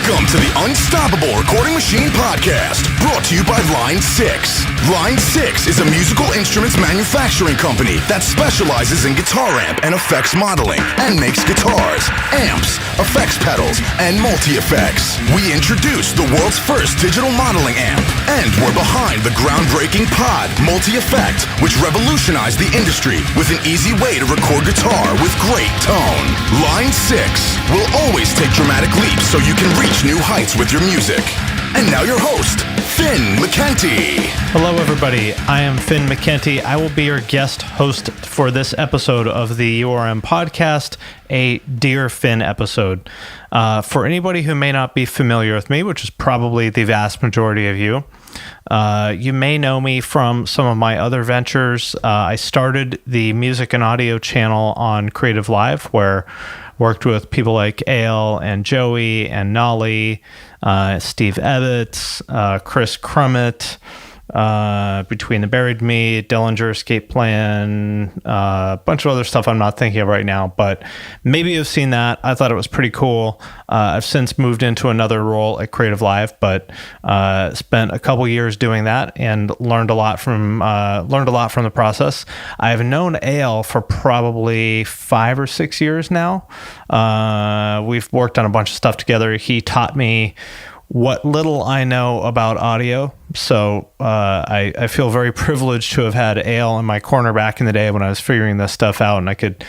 Welcome to the Unstoppable Recording Machine Podcast, brought to you by Line 6. Line 6 is a musical instruments manufacturing company that specializes in guitar amp and effects modeling and makes guitars, amps, effects pedals, and multi-effects. We introduced the world's first digital modeling amp, and we're behind the groundbreaking Pod multi-effect, which revolutionized the industry with an easy way to record guitar with great tone. Line 6 will always take dramatic leaps so you can reach new heights with your music. And now your host, Finn Mckenty. Hello, everybody. I am Finn Mckenty. I will be your guest host for this episode of the URM podcast, a Dear Finn episode. For anybody who may not be familiar with me, which is probably the vast majority of you, you may know me from some of my other ventures. I started the music and audio channel on Creative Live, where worked with people like EYAL and Joey and Nolly, Steve Ebbets, Chris Crummett, Between the Buried Me, Dillinger Escape Plan, a bunch of other stuff I'm not thinking of right now, but maybe you've seen that. I thought it was pretty cool. I've since moved into another role at Creative Live, but spent a couple years doing that and learned a lot from the process. I've known EYAL for probably 5 or 6 years now. We've worked on a bunch of stuff together. He taught me what little I know about audio. So I feel very privileged to have had EYAL in my corner back in the day when I was figuring this stuff out, and I could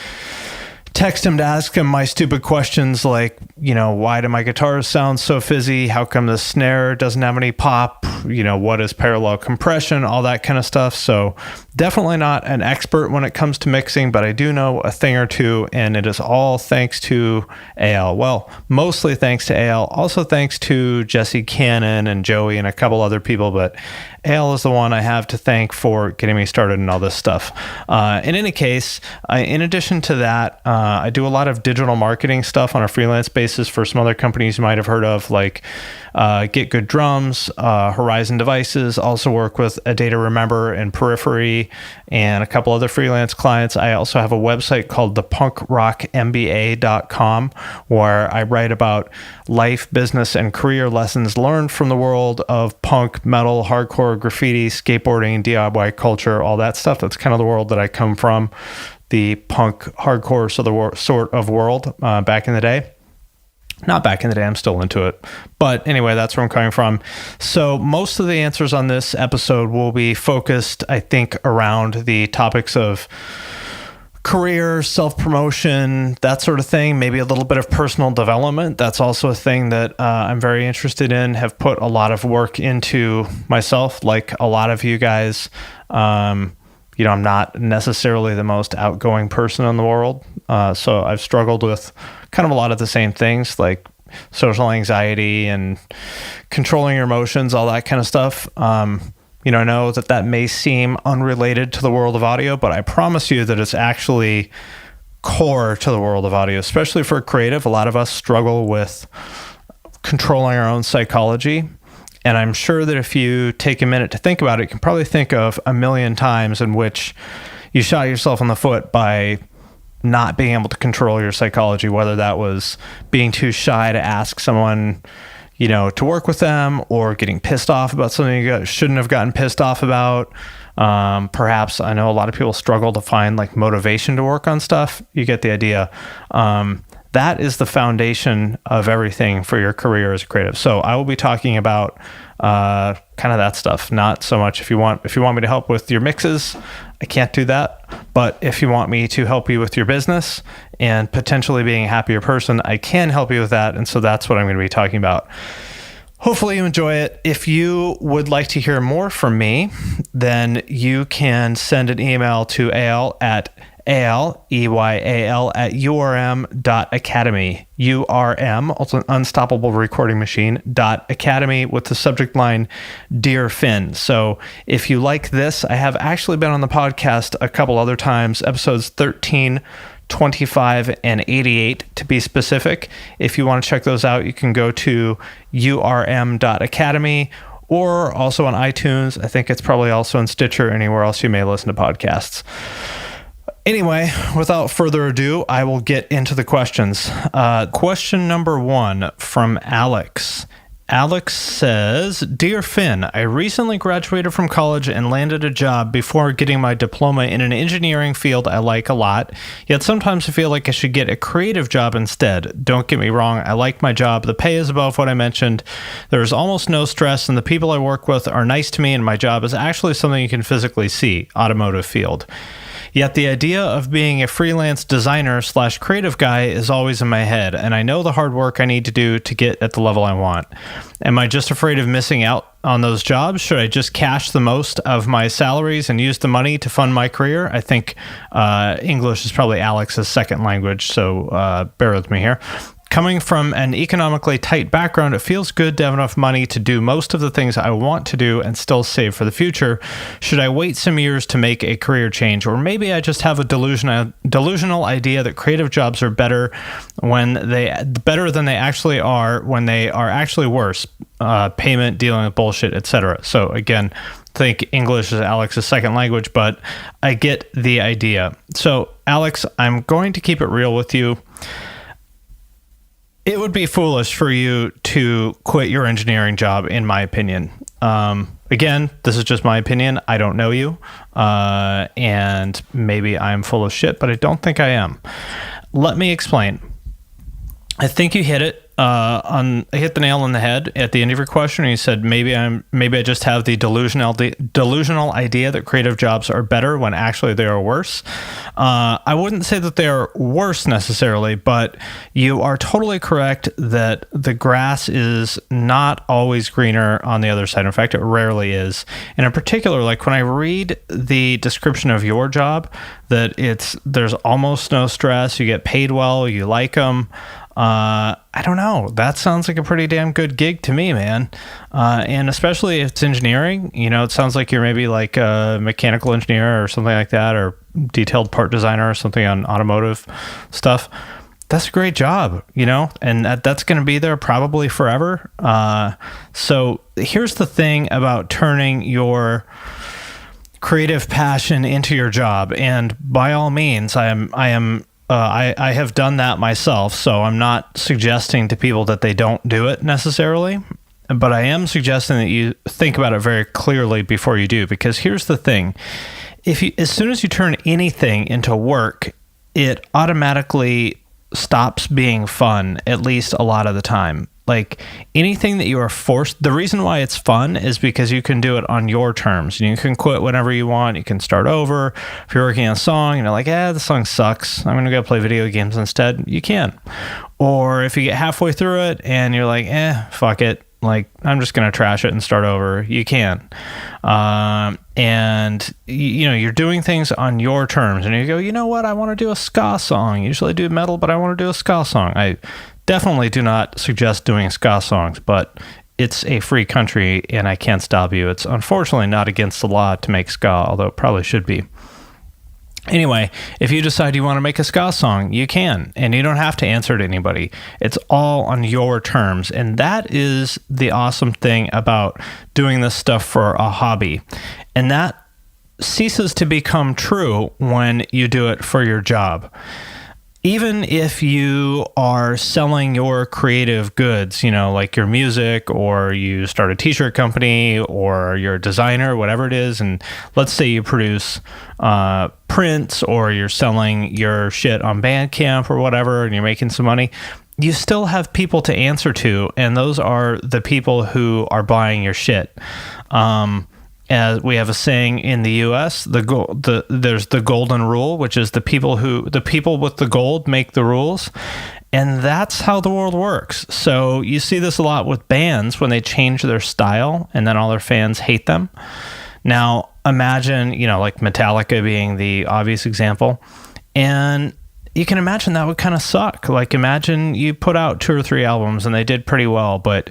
text him to ask him my stupid questions like, why do my guitars sound so fizzy? How come the snare doesn't have any pop? What is parallel compression? All that kind of stuff. So definitely not an expert when it comes to mixing, but I do know a thing or two, and it is all thanks to EYAL. Well, mostly thanks to EYAL. Also thanks to Jesse Cannon and Joey and a couple other people, but EYAL is the one I have to thank for getting me started in all this stuff. In any case, in addition to that, I do a lot of digital marketing stuff on a freelance basis for some other companies you might have heard of, like Get Good Drums, Horizon Devices. Also work with A Day to Remember and Periphery and a couple other freelance clients. I also have a website called thepunkrockmba.com, where I write about life, business, and career lessons learned from the world of punk, metal, hardcore, graffiti, skateboarding, DIY culture, all that stuff. That's kind of the world that I come from, the punk, hardcore sort of world back in the day. Not back in the day, I'm still into it. But anyway, that's where I'm coming from. So most of the answers on this episode will be focused, I think, around the topics of career, self-promotion, that sort of thing, maybe a little bit of personal development. That's also a thing that I'm very interested in, have put a lot of work into myself, like a lot of you guys. I'm not necessarily the most outgoing person in the world. So I've struggled with kind of a lot of the same things, like social anxiety and controlling your emotions, all that kind of stuff. I know that may seem unrelated to the world of audio, but I promise you that it's actually core to the world of audio, especially for creative. A lot of us struggle with controlling our own psychology. And I'm sure that if you take a minute to think about it, you can probably think of a million times in which you shot yourself in the foot by not being able to control your psychology, whether that was being too shy to ask someone, to work with them, or getting pissed off about something you shouldn't have gotten pissed off about. Perhaps, I know a lot of people struggle to find like motivation to work on stuff. You get the idea. That is the foundation of everything for your career as a creative. So I will be talking about kind of that stuff. Not so much if you want me to help with your mixes, I can't do that. But if you want me to help you with your business and potentially being a happier person, I can help you with that. And so that's what I'm going to be talking about. Hopefully you enjoy it. If you would like to hear more from me, then you can send an email to EYAL at EYAL, EYAL at urm.academy, URM, also Unstoppable Recording Machine, .academy, with the subject line, Dear Finn. So if you like this, I have actually been on the podcast a couple other times, episodes 13, 25, and 88 to be specific. If you want to check those out, you can go to urm.academy, or also on iTunes. I think it's probably also on Stitcher, anywhere else you may listen to podcasts. Anyway, without further ado, I will get into the questions. Question number 1 from Alex. Alex says, Dear Finn, I recently graduated from college and landed a job before getting my diploma in an engineering field I like a lot, yet sometimes I feel like I should get a creative job instead. Don't get me wrong, I like my job. The pay is above what I mentioned. There's almost no stress, and the people I work with are nice to me, and my job is actually something you can physically see, automotive field. Yet the idea of being a freelance designer / creative guy is always in my head, and I know the hard work I need to do to get at the level I want. Am I just afraid of missing out on those jobs? Should I just cash the most of my salaries and use the money to fund my career? I think English is probably Alex's second language, so bear with me here. Coming from an economically tight background, it feels good to have enough money to do most of the things I want to do and still save for the future. Should I wait some years to make a career change? Or maybe I just have a delusional idea that creative jobs are better than they actually are when they are actually worse. Payment, dealing with bullshit, etc. So again, think English is Alex's second language, but I get the idea. So Alex, I'm going to keep it real with you. It would be foolish for you to quit your engineering job, in my opinion. Again, this is just my opinion. I don't know you, and maybe I'm full of shit, but I don't think I am. Let me explain. I think you hit it. I hit the nail on the head at the end of your question. You said maybe I just have the delusional idea that creative jobs are better when actually they are worse. I wouldn't say that they are worse necessarily, but you are totally correct that the grass is not always greener on the other side. In fact, it rarely is. And in particular, like when I read the description of your job, that there's almost no stress. You get paid well. You like them. I don't know. That sounds like a pretty damn good gig to me, man. And especially if it's engineering, it sounds like you're maybe like a mechanical engineer or something like that, or detailed part designer or something on automotive stuff. That's a great job, and that's going to be there probably forever. So here's the thing about turning your creative passion into your job. And by all means, I have done that myself, so I'm not suggesting to people that they don't do it necessarily, but I am suggesting that you think about it very clearly before you do, because here's the thing. As soon as you turn anything into work, it automatically stops being fun, at least a lot of the time. Like anything that you are forced, the reason why it's fun is because you can do it on your terms. You can quit whenever you want. You can start over. If you're working on a song and you're like, the song sucks, I'm going to go play video games instead, you can. Or if you get halfway through it and you're like, fuck it, like I'm just going to trash it and start over, you can. And you're doing things on your terms, and you go, you know what, I want to do a ska song. Usually I do metal, but I want to do a ska song. I definitely do not suggest doing ska songs, but it's a free country and I can't stop you. It's unfortunately not against the law to make ska, although it probably should be. Anyway, if you decide you want to make a ska song, you can, and you don't have to answer to anybody. It's all on your terms, and that is the awesome thing about doing this stuff for a hobby. And that ceases to become true when you do it for your job. Even if you are selling your creative goods, like your music, or you start a t-shirt company, or you're a designer, whatever it is, and let's say you produce prints, or you're selling your shit on Bandcamp or whatever, and you're making some money, you still have people to answer to, and those are the people who are buying your shit. As we have a saying in the U.S., there's the golden rule, which is the people with the gold make the rules, and that's how the world works. So you see this a lot with bands when they change their style, and then all their fans hate them. Now imagine, like Metallica being the obvious example, and you can imagine that would kind of suck. Like imagine you put out 2 or 3 albums and they did pretty well, but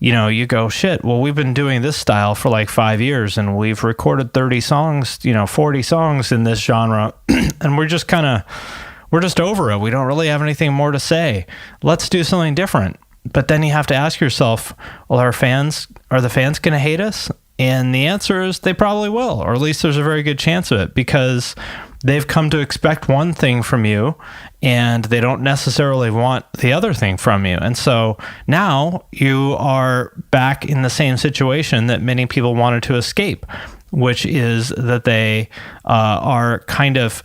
you go, shit, well, we've been doing this style for like 5 years and we've recorded 30 songs, 40 songs in this genre. And we're just over it. We don't really have anything more to say. Let's do something different. But then you have to ask yourself, well, are the fans going to hate us? And the answer is they probably will, or at least there's a very good chance of it, because they've come to expect one thing from you, and they don't necessarily want the other thing from you. And so now you are back in the same situation that many people wanted to escape, which is that they are kind of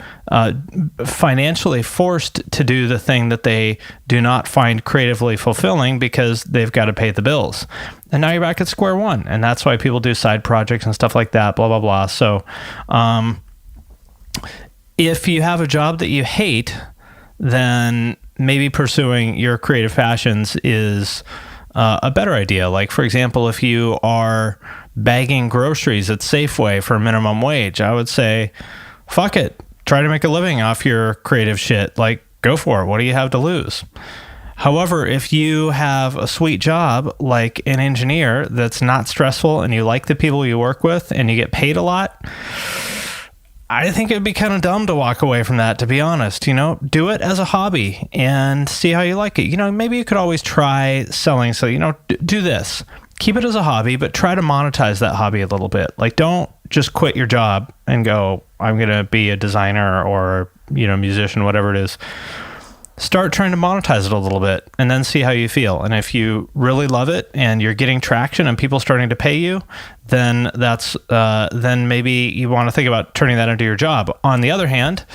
financially forced to do the thing that they do not find creatively fulfilling because they've got to pay the bills. And now you're back at square one. And that's why people do side projects and stuff like that, blah, blah, blah. So if you have a job that you hate, then maybe pursuing your creative passions is a better idea. Like, for example, if you are bagging groceries at Safeway for minimum wage, I would say, fuck it. Try to make a living off your creative shit. Like, go for it. What do you have to lose? However, if you have a sweet job like an engineer that's not stressful and you like the people you work with and you get paid a lot, I think it'd be kind of dumb to walk away from that, to be honest. You know, do it as a hobby and see how you like it. You know, maybe you could always try selling. So, you know, do this. Keep it as a hobby, but try to monetize that hobby a little bit. Like, don't just quit your job and go, I'm going to be a designer or, you know, musician, whatever it is. Start trying to monetize it a little bit and then see how you feel. And if you really love it and you're getting traction and people starting to pay you, then then maybe you want to think about turning that into your job. On the other hand,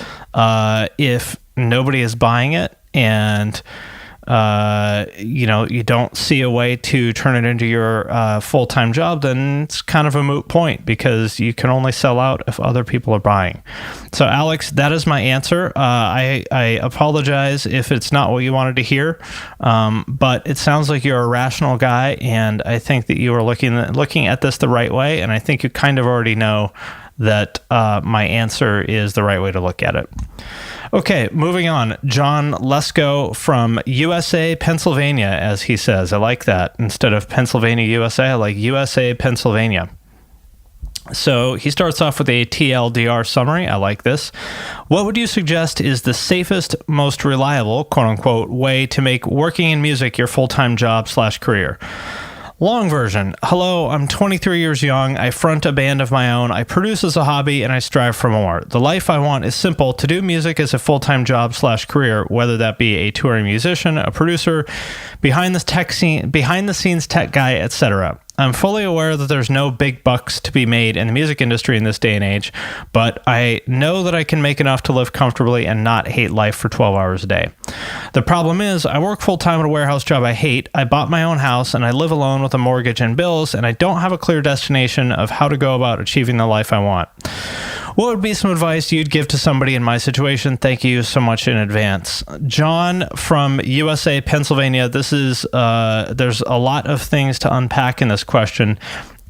if nobody is buying it and you know, you don't see a way to turn it into your full-time job, then it's kind of a moot point because you can only sell out if other people are buying. So, Alex, that is my answer. I apologize if it's not what you wanted to hear, but it sounds like you're a rational guy, and I think that you are looking at this the right way, and I think you kind of already know that my answer is the right way to look at it. Okay, moving on. John Lesko from USA, Pennsylvania, as he says. I like that. Instead of Pennsylvania, USA, I like USA, Pennsylvania. So he starts off with a TLDR summary. I like this. What would you suggest is the safest, most reliable, quote unquote, way to make working in music your full-time job / career? Long version. Hello, I'm 23 years young. I front a band of my own. I produce as a hobby and I strive for more. The life I want is simple: to do music as a full-time job / career, whether that be a touring musician, a producer, behind the scenes tech guy, etc. I'm fully aware that there's no big bucks to be made in the music industry in this day and age, but I know that I can make enough to live comfortably and not hate life for 12 hours a day. The problem is, I work full-time at a warehouse job I hate, I bought my own house, and I live alone with a mortgage and bills, and I don't have a clear destination of how to go about achieving the life I want. What would be some advice you'd give to somebody in my situation? Thank you so much in advance. John from USA, Pennsylvania. This is, there's a lot of things to unpack in this question,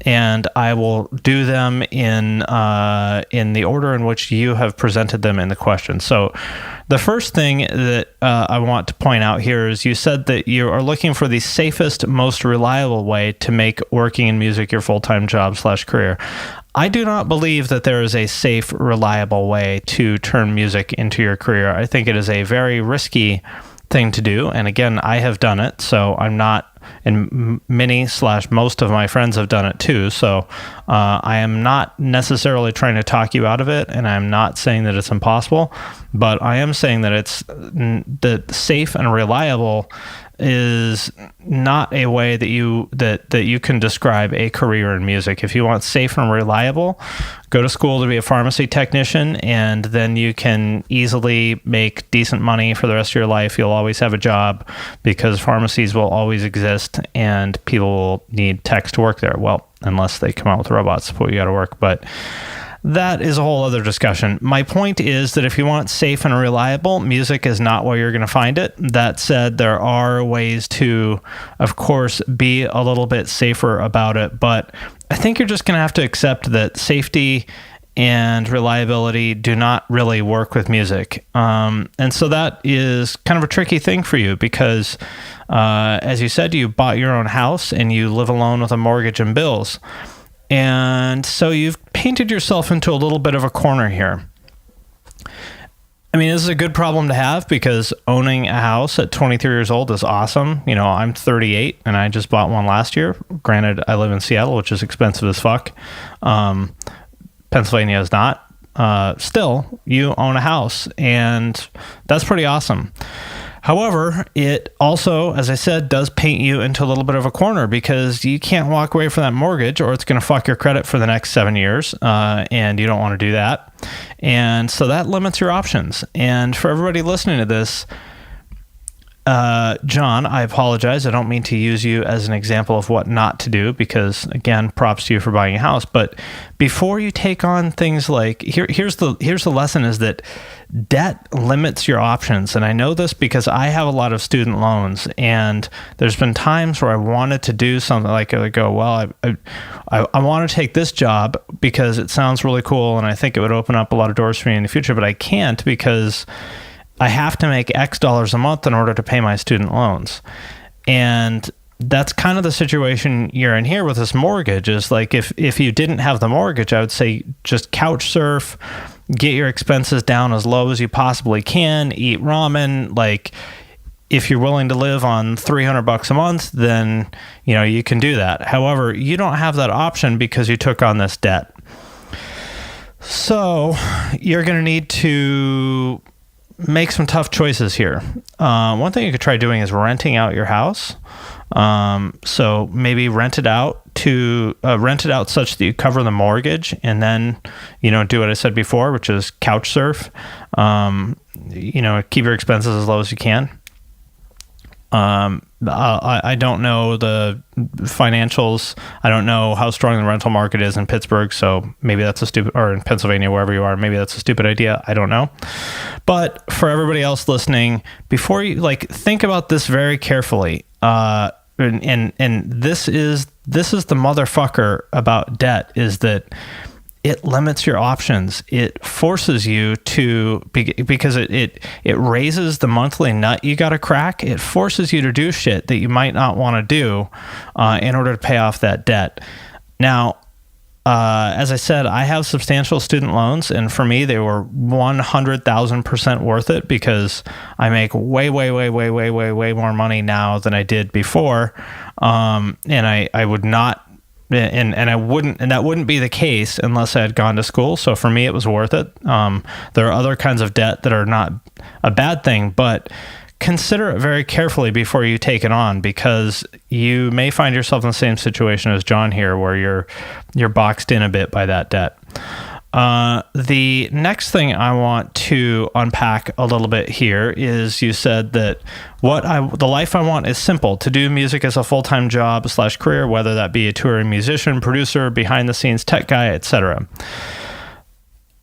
and I will do them in the order in which you have presented them in the question. So the first thing that I want to point out here is you said that you are looking for the safest, most reliable way to make working in music your full-time job / career. I do not believe that there is a safe, reliable way to turn music into your career. I think it is a very risky thing to do. And again, I have done it, so I'm not, and many / most of my friends have done it too. So I am not necessarily trying to talk you out of it, and I'm not saying that it's impossible, but I am saying that it's that safe and reliable is not a way that you can describe a career in music. If you want safe and reliable, go to school to be a pharmacy technician, and then you can easily make decent money for the rest of your life. You'll always have a job because pharmacies will always exist and people will need techs to work there. Well, unless they come out with robots to put you out of work, but that is a whole other discussion. My point is that if you want safe and reliable, music is not where you're going to find it. That said, there are ways to, of course, be a little bit safer about it, but I think you're just going to have to accept that safety and reliability do not really work with music. And so that is kind of a tricky thing for you because, as you said, you bought your own house and you live alone with a mortgage and bills. And so you've painted yourself into a little bit of a corner here. I mean, this is a good problem to have because owning a house at 23 years old is awesome. You know, I'm 38 and I just bought one last year. Granted, I live in Seattle, which is expensive as fuck. Pennsylvania is not. still you own a house, and that's pretty awesome. However, it also, as I said, does paint you into a little bit of a corner because you can't walk away from that mortgage or it's going to fuck your credit for the next 7 years, and you don't want to do that. And so that limits your options. And for everybody listening to this, John, I apologize. I don't mean to use you as an example of what not to do because, again, props to you for buying a house. But before you take on things like here's the lesson is that debt limits your options. And I know this because I have a lot of student loans, and there's been times where I wanted to do something like I go, well, I want to take this job because it sounds really cool and I think it would open up a lot of doors for me in the future, but I can't because I have to make X dollars a month in order to pay my student loans. And that's kind of the situation you're in here with this mortgage is like, if you didn't have the mortgage, I would say just couch surf, get your expenses down as low as you possibly can, eat ramen. Like if you're willing to live on $300 a month, then, you know, you can do that. However, you don't have that option because you took on this debt. So you're going to need to make some tough choices here. One thing you could try doing is renting out your house. So maybe rent it out such that you cover the mortgage, and then, you know, do what I said before, which is couch surf. You know, keep your expenses as low as you can. I don't know the financials. I don't know how strong the rental market is in Pittsburgh. So maybe that's or in Pennsylvania, wherever you are, maybe that's a stupid idea. I don't know. But for everybody else listening, before you think about this very carefully, and this is the motherfucker about debt is that it limits your options. It forces you to, because it raises the monthly nut you got to crack. It forces you to do shit that you might not want to do in order to pay off that debt. Now, as I said, I have substantial student loans, and for me, they were 100,000% worth it because I make way more money now than I did before. And I would not. And that wouldn't be the case unless I had gone to school. So for me, it was worth it. There are other kinds of debt that are not a bad thing, but consider it very carefully before you take it on, because you may find yourself in the same situation as John here, where you're boxed in a bit by that debt. The next thing I want to unpack a little bit here is you said that the life I want is simple: to do music as a full-time job / career, whether that be a touring musician, producer, behind the scenes tech guy, etc.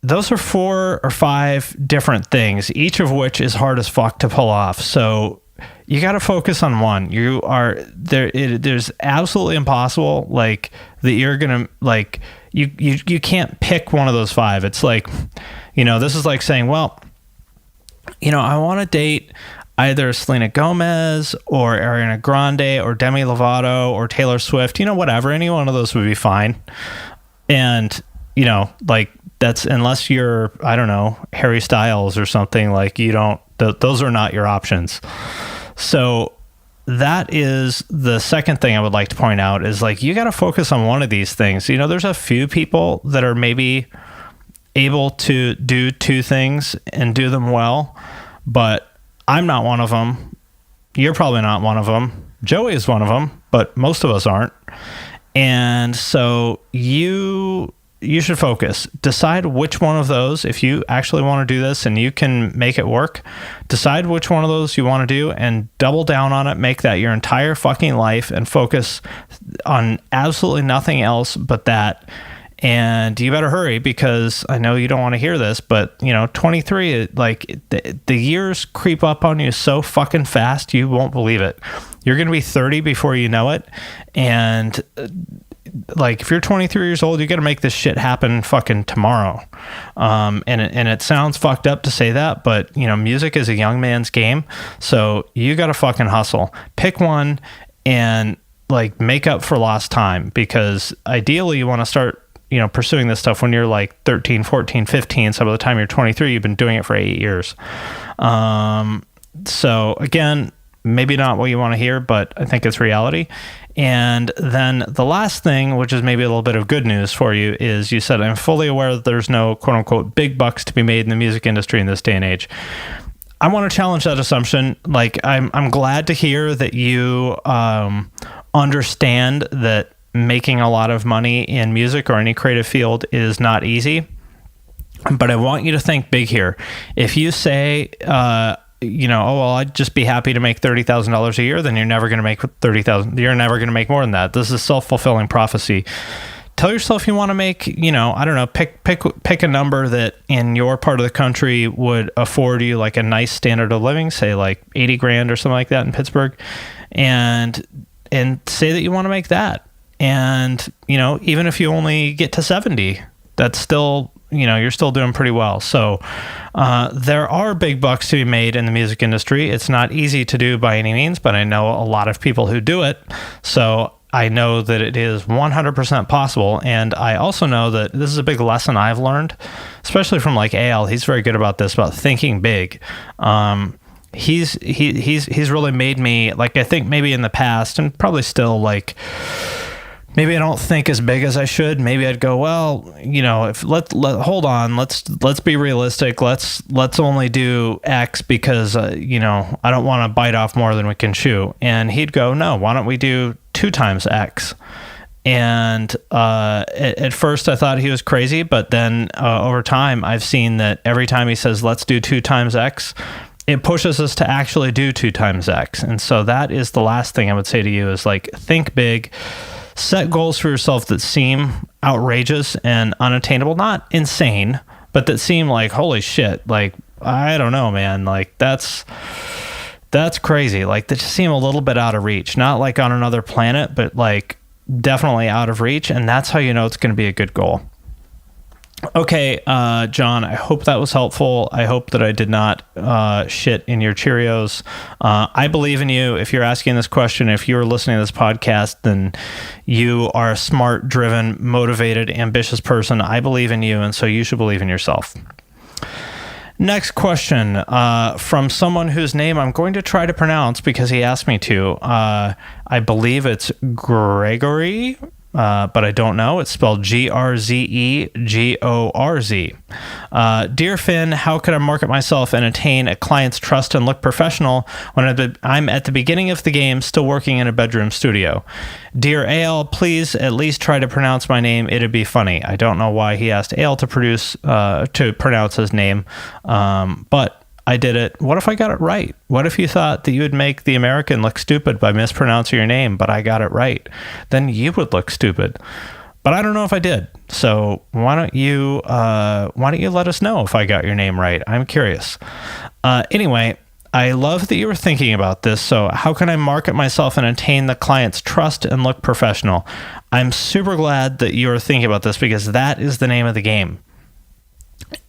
Those are 4 or 5 different things, each of which is hard as fuck to pull off. So you got to focus on one. You are there. There's absolutely impossible that you're going to you can't pick one of those 5. It's like, this is like saying, well, I want to date either Selena Gomez or Ariana Grande or Demi Lovato or Taylor Swift, whatever. Any one of those would be fine. And, that's, unless you're, I don't know, Harry Styles or something, those are not your options. So that is the second thing I would like to point out is you got to focus on one of these things. There's a few people that are maybe able to do 2 things and do them well, but I'm not one of them. You're probably not one of them. Joey is one of them, but most of us aren't. And so you should focus. Decide which one of those, if you actually want to do this and you can make it work, decide which one of those you want to do and double down on it. Make that your entire fucking life and focus on absolutely nothing else but that. And you better hurry, because I know you don't want to hear this, but 23, the years creep up on you so fucking fast, you won't believe it. You're going to be 30 before you know it. And if you're 23 years old, you got to make this shit happen fucking tomorrow. And it sounds fucked up to say that, but music is a young man's game. So you got to fucking hustle. Pick one and make up for lost time, because ideally you want to start, pursuing this stuff when you're 13, 14, 15. So by the time you're 23, you've been doing it for 8 years. So again, maybe not what you want to hear, but I think it's reality. And then the last thing, which is maybe a little bit of good news for you, is you said, I'm fully aware that there's no quote unquote big bucks to be made in the music industry in this day and age. I want to challenge that assumption. Like, I'm glad to hear that you understand that making a lot of money in music or any creative field is not easy. But I want you to think big here. If you say, I'd just be happy to make $30,000 a year, then you're never going to make $30,000. You're never going to make more than that. This is self-fulfilling prophecy. Tell yourself you want to make, pick a number that in your part of the country would afford you like a nice standard of living, say like 80 grand or something like that in Pittsburgh, and say that you want to make that. And, even if you only get to 70, that's still, you're still doing pretty well. So there are big bucks to be made in the music industry. It's not easy to do by any means, but I know a lot of people who do it. So I know that it is 100% possible. And I also know that this is a big lesson I've learned, especially from like EYAL. He's very good about this, about thinking big. He's really made me, like, I think maybe in the past and probably still, like, maybe I don't think as big as I should. Maybe I'd go, well, if hold on, let's be realistic. Let's only do X because I don't want to bite off more than we can chew. And he'd go, no, why don't we do 2 times X? And at first I thought he was crazy, but then over time I've seen that every time he says let's do 2 times X, it pushes us to actually do 2 times X. And so that is the last thing I would say to you is, like, think big. Set goals for yourself that seem outrageous and unattainable, not insane, but that seem like, holy shit, like, I don't know, man, like, that's crazy. Like, they just seem a little bit out of reach, not like on another planet, but like definitely out of reach. And that's how you know it's going to be a good goal. Okay, John, I hope that was helpful. I hope that I did not shit in your Cheerios. I believe in you. If you're asking this question, if you're listening to this podcast, then you are a smart, driven, motivated, ambitious person. I believe in you, and so you should believe in yourself. Next question from someone whose name I'm going to try to pronounce because he asked me to. I believe it's Gregory. But I don't know. It's spelled Grzegorz. Dear Finn, how could I market myself and attain a client's trust and look professional when I'm at the beginning of the game, still working in a bedroom studio? Dear EYAL, please at least try to pronounce my name. It'd be funny. I don't know why he asked EYAL to pronounce his name, but I did it. What if I got it right? What if you thought that you would make the American look stupid by mispronouncing your name, but I got it right? Then you would look stupid. But I don't know if I did. So why don't you let us know if I got your name right? I'm curious. Anyway, I love that you were thinking about this. So how can I market myself and attain the client's trust and look professional? I'm super glad that you're thinking about this because that is the name of the game.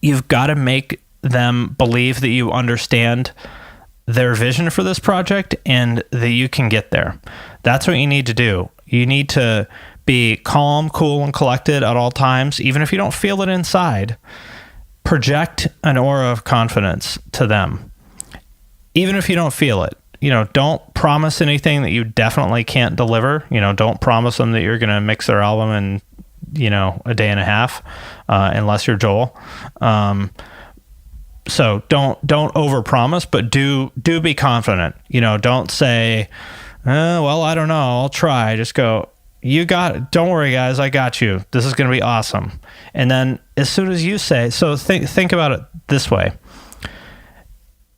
You've got to make them believe that you understand their vision for this project and that you can get there. That's what you need to do. You need to be calm, cool, and collected at all times. Even if you don't feel it inside, project an aura of confidence to them. Even if you don't feel it. Don't promise anything that you definitely can't deliver. Don't promise them that you're going to mix their album in, a day and a half, unless you're Joel. So don't overpromise, but do be confident. Don't say, well, I don't know, I'll try. Just go, you got it. Don't worry, guys, I got you. This is going to be awesome. And then as soon as you say, so think about it this way.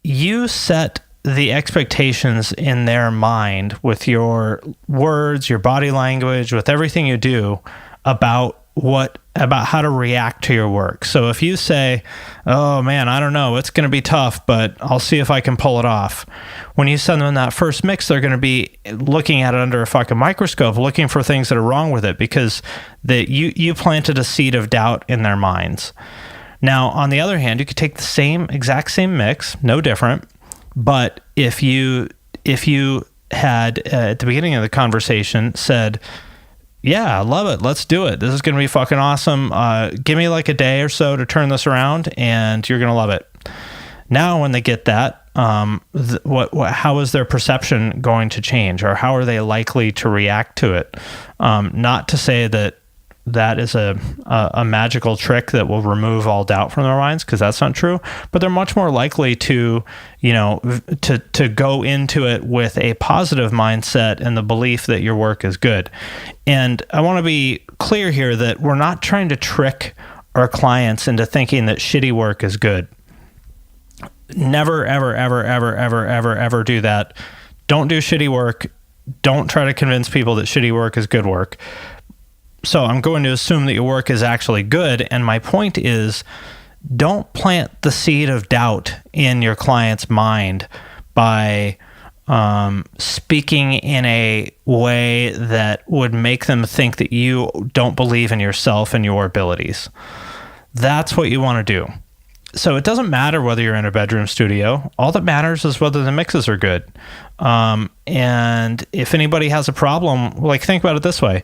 You set the expectations in their mind with your words, your body language, with everything you do about how to react to your work. So if you say, oh man, I don't know, it's going to be tough, but I'll see if I can pull it off. When you send them that first mix, they're going to be looking at it under a fucking microscope, looking for things that are wrong with it because you planted a seed of doubt in their minds. Now, on the other hand, you could take the exact same mix, no different, but if you had at the beginning of the conversation said, yeah, I love it. Let's do it. This is going to be fucking awesome. Give me like a day or so to turn this around and you're going to love it. Now, when they get that, how is their perception going to change, or how are they likely to react to it? Not to say that is a magical trick that will remove all doubt from their minds, because that's not true, but they're much more likely to, to go into it with a positive mindset and the belief that your work is good. And I want to be clear here that we're not trying to trick our clients into thinking that shitty work is good. Never, ever, ever, ever, ever, ever, ever do that. Don't do shitty work. Don't try to convince people that shitty work is good work. So I'm going to assume that your work is actually good. And my point is, don't plant the seed of doubt in your client's mind by speaking in a way that would make them think that you don't believe in yourself and your abilities. That's what you want to do. So it doesn't matter whether you're in a bedroom studio. All that matters is whether the mixes are good. And if anybody has a problem, like, think about it this way.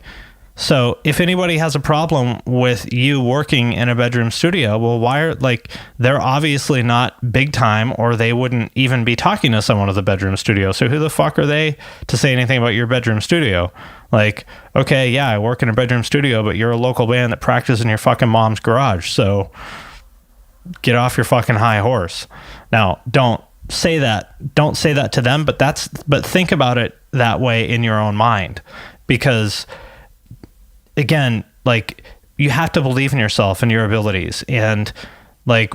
So if anybody has a problem with you working in a bedroom studio, well, they're obviously not big time, or they wouldn't even be talking to someone at the bedroom studio. So who the fuck are they to say anything about your bedroom studio? Like, okay, yeah, I work in a bedroom studio, but you're a local band that practices in your fucking mom's garage. So get off your fucking high horse. Now, don't say that to them, but think about it that way in your own mind, because again, like, you have to believe in yourself and your abilities, and like,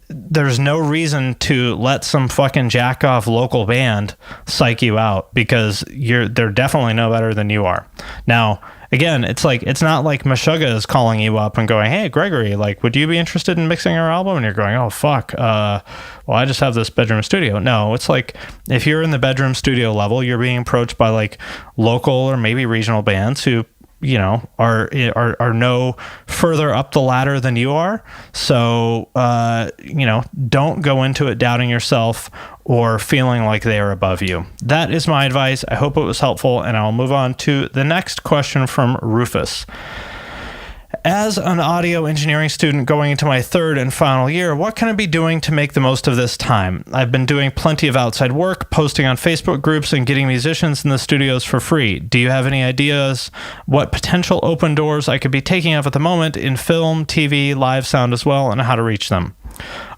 there's no reason to let some fucking jack off local band psych you out, because they're definitely no better than you are. Now, again, it's not like Meshuggah is calling you up and going, "Hey, Gregory, like, would you be interested in mixing our album?" And you're going, "Oh, fuck. Well, I just have this bedroom studio." No, it's like, if you're in the bedroom studio level, you're being approached by like local or maybe regional bands who, are no further up the ladder than you are. So, don't go into it doubting yourself or feeling like they are above you. That is my advice. I hope it was helpful, and I'll move on to the next question from Rufus. As an audio engineering student going into my third and final year, what can I be doing to make the most of this time? I've been doing plenty of outside work, posting on Facebook groups, and getting musicians in the studios for free. Do you have any ideas what potential open doors I could be taking up at the moment in film, TV, live sound as well, and how to reach them?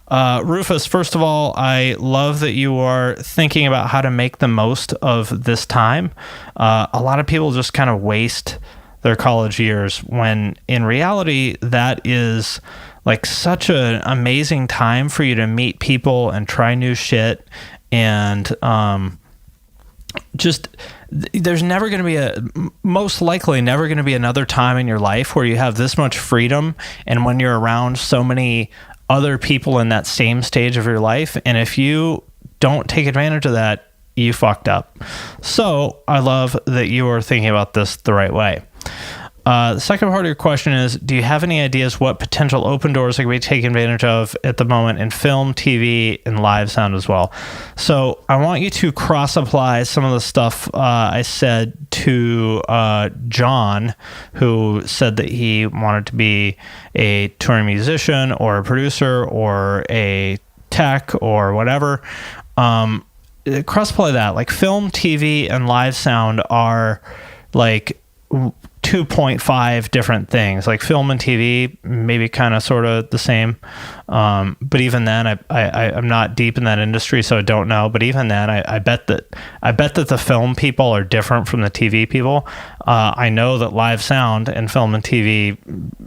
Rufus, first of all, I love that you are thinking about how to make the most of this time. A lot of people just kind of waste their college years, when in reality that is like such an amazing time for you to meet people and try new shit. And there's never going to be most likely never going to be another time in your life where you have this much freedom, and when you're around so many other people in that same stage of your life. And if you don't take advantage of that, you fucked up. So I love that you are thinking about this the right way. The second part of your question is, do you have any ideas what potential open doors I could be taking advantage of at the moment in film, TV, and live sound as well? So I want you to cross-apply some of the stuff I said to John, who said that he wanted to be a touring musician or a producer or a tech or whatever. Cross-apply that. Like, film, TV, and live sound are like 2.5 different things. Like, film and TV maybe kind of sort of the same, but even then I'm not deep in that industry, so I don't know. But even then, I bet that the film people are different from the TV people. I know that live sound and film and TV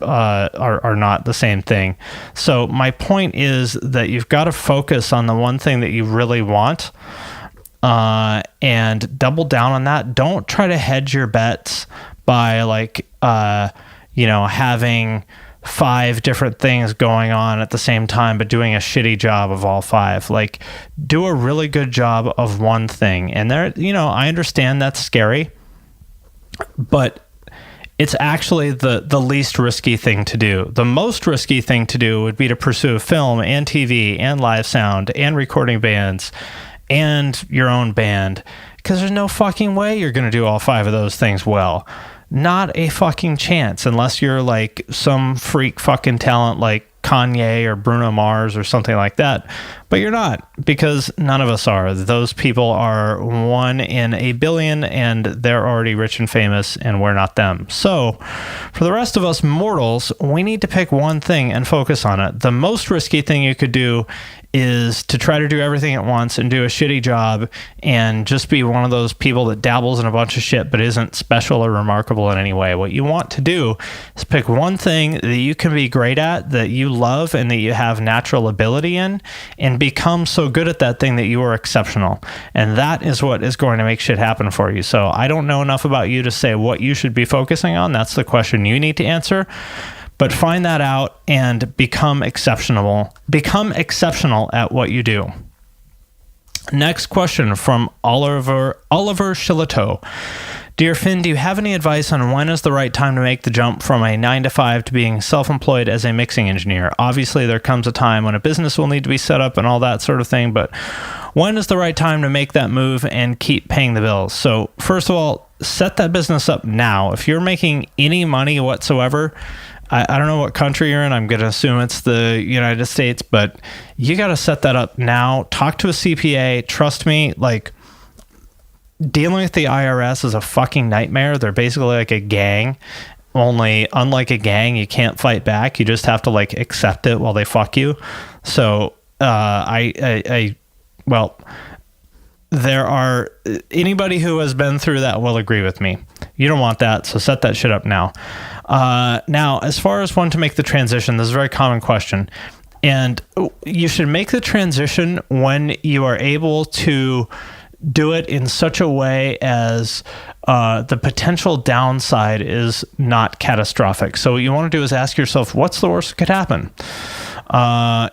are not the same thing. So my point is that you've got to focus on the one thing that you really want, and double down on that. Don't try to hedge your bets by having 5 different things going on at the same time, but doing a shitty job of all 5. Like, do a really good job of one thing. And there, I understand that's scary, but it's actually the least risky thing to do. The most risky thing to do would be to pursue film and TV and live sound and recording bands and your own band, because there's no fucking way you're going to do all 5 of those things well. Not a fucking chance, unless you're like some freak fucking talent like Kanye or Bruno Mars or something like that. But you're not, because none of us are. Those people are 1 in a billion, and they're already rich and famous, and we're not them. So for the rest of us mortals, we need to pick one thing and focus on it. The most risky thing you could do is to try to do everything at once and do a shitty job and just be one of those people that dabbles in a bunch of shit but isn't special or remarkable in any way. What you want to do is pick one thing that you can be great at, that you love and that you have natural ability in, and become so good at that thing that you are exceptional. And that is what is going to make shit happen for you. So I don't know enough about you to say what you should be focusing on. That's the question you need to answer. But find that out and become exceptional. Become exceptional at what you do. Next question from Oliver Shillito. Dear Finn, do you have any advice on when is the right time to make the jump from a 9-to-5 to being self-employed as a mixing engineer? Obviously, there comes a time when a business will need to be set up and all that sort of thing, but when is the right time to make that move and keep paying the bills? So first of all, set that business up now. If you're making any money whatsoever, I don't know what country you're in. I'm going to assume it's the United States, but you got to set that up now. Talk to a CPA. Trust me, like, dealing with the IRS is a fucking nightmare. They're basically like a gang, only unlike a gang, you can't fight back. You just have to like accept it while they fuck you. So, there are, anybody who has been through that will agree with me. You don't want that, so set that shit up now. Now, as far as when to make the transition, this is a very common question. And you should make the transition when you are able to do it in such a way as the potential downside is not catastrophic. So what you want to do is ask yourself, what's the worst that could happen?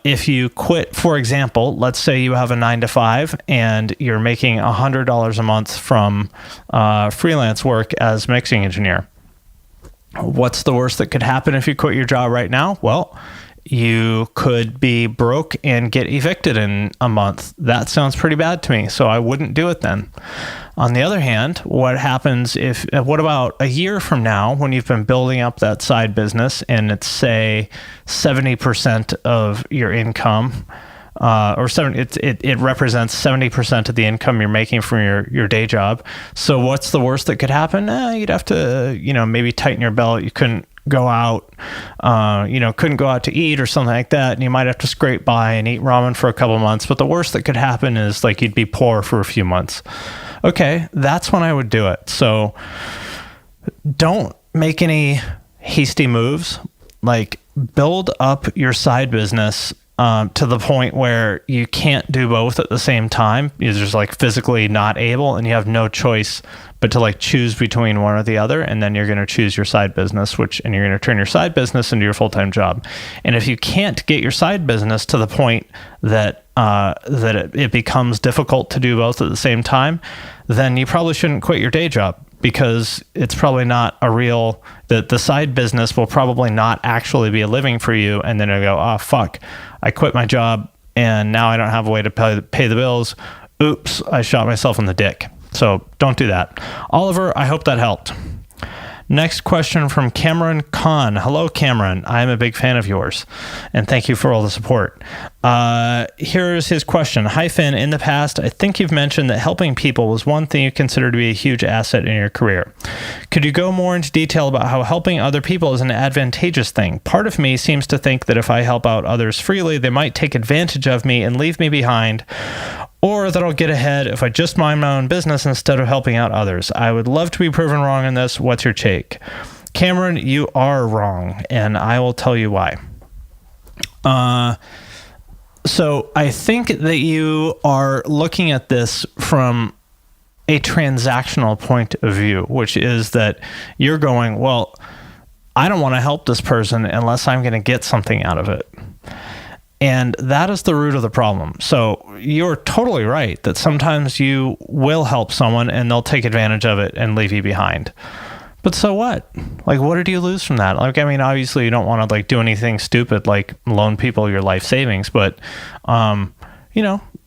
If you quit, for example, let's say you have a 9-to-5 and you're making $100 a month from freelance work as mixing engineer. What's the worst that could happen if you quit your job right now? Well, you could be broke and get evicted in a month. That sounds pretty bad to me, so I wouldn't do it then. On the other hand, what about a year from now when you've been building up that side business and it's, say, 70% of your income, it represents 70% of the income you're making from your day job. So what's the worst that could happen? You'd have to, maybe tighten your belt. You couldn't go out, couldn't go out to eat or something like that. And you might have to scrape by and eat ramen for a couple of months. But the worst that could happen is like you'd be poor for a few months. Okay, that's when I would do it. So don't make any hasty moves. Like, build up your side business to the point where you can't do both at the same time. You're just like physically not able, and you have no choice but to like choose between one or the other. And then you're going to choose your side business, and you're going to turn your side business into your full-time job. And if you can't get your side business to the point that it becomes difficult to do both at the same time, then you probably shouldn't quit your day job, because it's probably not the side business will probably not actually be a living for you. And then you go, oh, fuck, I quit my job and now I don't have a way to pay the bills. Oops, I shot myself in the dick. So don't do that. Oliver, I hope that helped. Next question from Cameron Kahn. Hello, Cameron. I'm a big fan of yours, and thank you for all the support. Here's his question. Hi, Finn. In the past, I think you've mentioned that helping people was one thing you consider to be a huge asset in your career. Could you go more into detail about how helping other people is an advantageous thing? Part of me seems to think that if I help out others freely, they might take advantage of me and leave me behind, or that I'll get ahead if I just mind my own business instead of helping out others. I would love to be proven wrong in this. What's your take? Cameron, you are wrong, and I will tell you why. So I think that you are looking at this from a transactional point of view, which is that you're going, well, I don't want to help this person unless I'm going to get something out of it. And that is the root of the problem. So you're totally right that sometimes you will help someone and they'll take advantage of it and leave you behind. But so what? Like, what did you lose from that? Like, I mean, obviously you don't want to like do anything stupid like loan people your life savings, but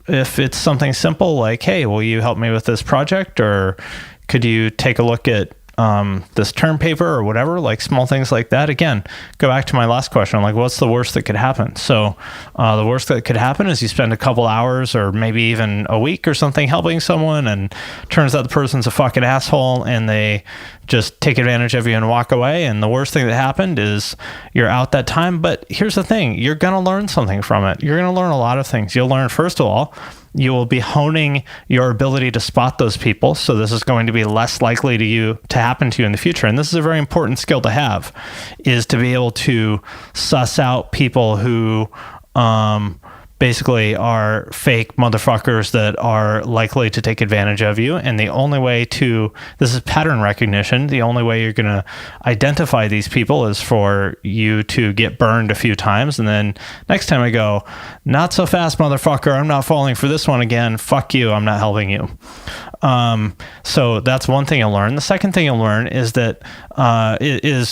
if it's something simple like, hey, will you help me with this project, or could you take a look at this term paper or whatever, like small things like that. Again, go back to my last question, like what's the worst that could happen? So the worst that could happen is you spend a couple hours or maybe even a week or something helping someone, and turns out the person's a fucking asshole and they just take advantage of you and walk away. And the worst thing that happened is you're out that time. But here's the thing, you're going to learn something from it. You're going to learn a lot of things. You'll learn, first of all, you will be honing your ability to spot those people. So this is going to be less likely to happen to you in the future. And this is a very important skill to have, is to be able to suss out people who basically are fake motherfuckers that are likely to take advantage of you. And the only way this is pattern recognition. The only way you're going to identify these people is for you to get burned a few times. And then next time I go, not so fast, motherfucker. I'm not falling for this one again. Fuck you. I'm not helping you. So that's one thing you'll learn. The second thing you'll learn is that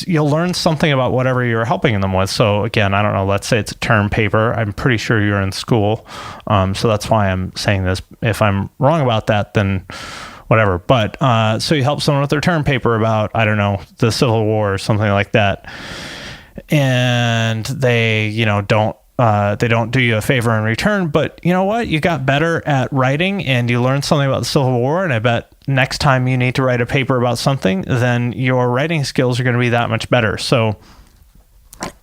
you'll learn something about whatever you're helping them with. So again, I don't know, let's say it's a term paper. I'm pretty sure you're in school. So that's why I'm saying this. If I'm wrong about that, then whatever. But so you help someone with their term paper about, I don't know, the Civil War or something like that. And they, they don't do you a favor in return, but you know what? You got better at writing and you learned something about the Civil War. And I bet next time you need to write a paper about something, then your writing skills are going to be that much better. So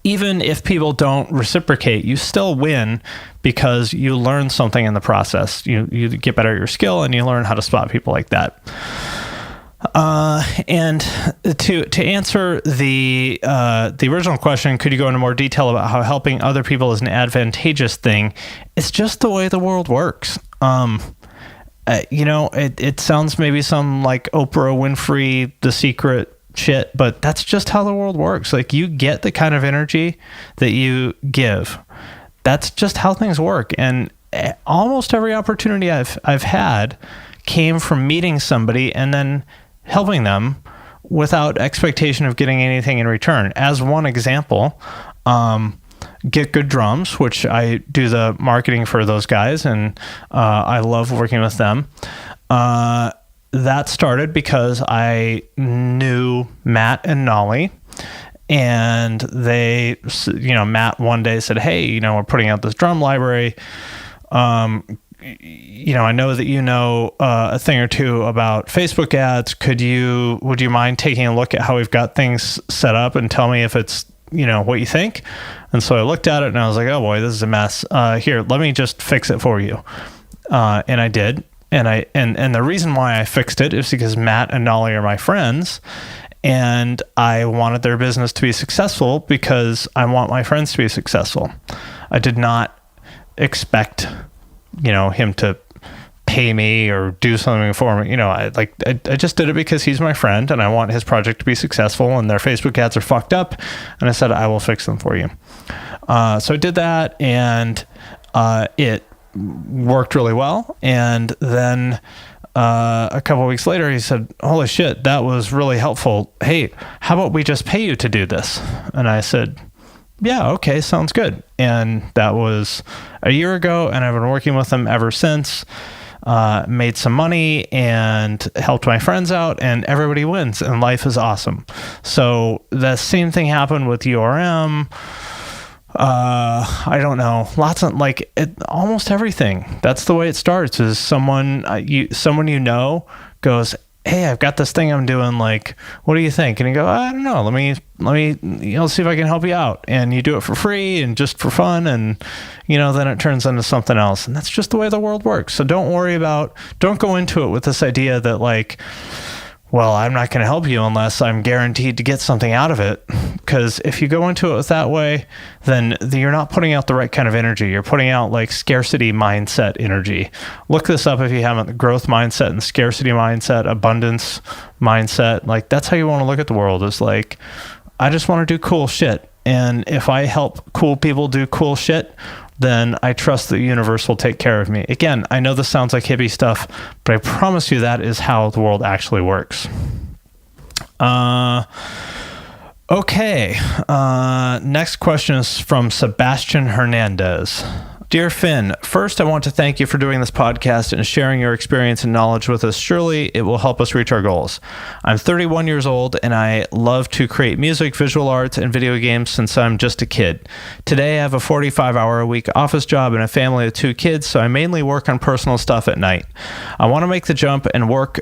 even if people don't reciprocate, you still win because you learn something in the process. You get better at your skill and you learn how to spot people like that. And to answer the original question, could you go into more detail about how helping other people is an advantageous thing? It's just the way the world works. It sounds maybe some like Oprah Winfrey, The Secret shit, but that's just how the world works. Like, you get the kind of energy that you give. That's just how things work. And almost every opportunity I've had came from meeting somebody and then helping them without expectation of getting anything in return. As one example, Get Good Drums, which I do the marketing for those guys, and I love working with them. That started because I knew Matt and Nolly, and they, Matt one day said, "Hey, we're putting out this drum library. I know that you know a thing or two about Facebook ads. Would you mind taking a look at how we've got things set up and tell me if it's, what you think?" And so I looked at it and I was like, "Oh boy, this is a mess. Here, let me just fix it for you." And I did. And the reason why I fixed it is because Matt and Nolly are my friends, and I wanted their business to be successful because I want my friends to be successful. I did not expect, him to pay me or do something for me. I just did it because he's my friend and I want his project to be successful, and their Facebook ads are fucked up. And I said, I will fix them for you. So I did that, and it worked really well. And then a couple of weeks later, he said, "Holy shit, that was really helpful. Hey, how about we just pay you to do this?" And I said, "Yeah, okay, sounds good." And that was a year ago, and I've been working with them ever since. Made some money and helped my friends out, and everybody wins, and life is awesome. So the same thing happened with URM. I don't know, almost everything. That's the way it starts, is someone goes, "Hey, I've got this thing I'm doing, like, what do you think?" And you go, "I don't know, let me see if I can help you out." And you do it for free and just for fun, and then it turns into something else. And that's just the way the world works. So don't go into it with this idea that, like, well, I'm not going to help you unless I'm guaranteed to get something out of it. Because if you go into it that way, then you're not putting out the right kind of energy. You're putting out like scarcity mindset energy. Look this up if you haven't. The growth mindset and scarcity mindset, abundance mindset. Like, that's how you want to look at the world. Is like, I just want to do cool shit. And if I help cool people do cool shit, then I trust the universe will take care of me. Again, I know this sounds like hippie stuff, but I promise you that is how the world actually works. Okay. Next question is from Sebastian Hernandez. Dear Finn, first I want to thank you for doing this podcast and sharing your experience and knowledge with us. Surely it will help us reach our goals. I'm 31 years old and I love to create music, visual arts, and video games since I'm just a kid. Today I have a 45-hour-a-week office job and a family of 2 kids, so I mainly work on personal stuff at night. I want to make the jump and work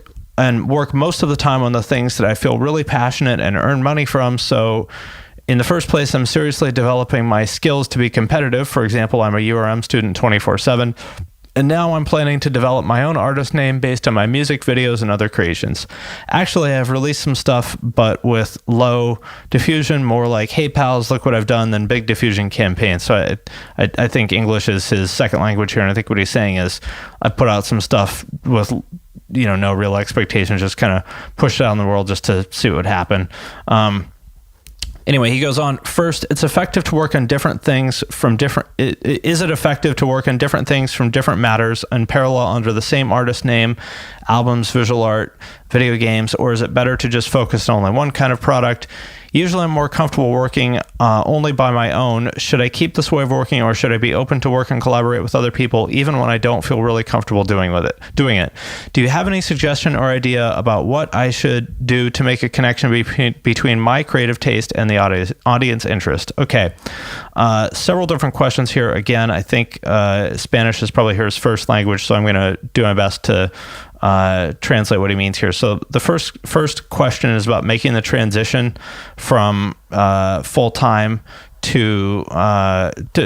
most of the time on the things that I feel really passionate and earn money from, so in the first place, I'm seriously developing my skills to be competitive. For example, I'm a URM student 24/7. And now I'm planning to develop my own artist name based on my music videos and other creations. Actually, I've released some stuff, but with low diffusion, more like, hey pals, look what I've done, than big diffusion campaigns. So I think English is his second language here. And I think what he's saying is I put out some stuff with, no real expectations, just kind of push it out in the world just to see what would happen. Anyway, he goes on. First, it's effective to work on different things from different. Is it effective to work on different things from different matters in parallel under the same artist name, albums, visual art, video games, or is it better to just focus on only one kind of product? Usually, I'm more comfortable working only by my own. Should I keep this way of working, or should I be open to work and collaborate with other people, even when I don't feel really comfortable doing it? Do you have any suggestion or idea about what I should do to make a connection between my creative taste and the audience interest? Okay, several different questions here. Again, I think Spanish is probably his first language, so I'm going to do my best to translate what he means here. So the first question is about making the transition from full-time to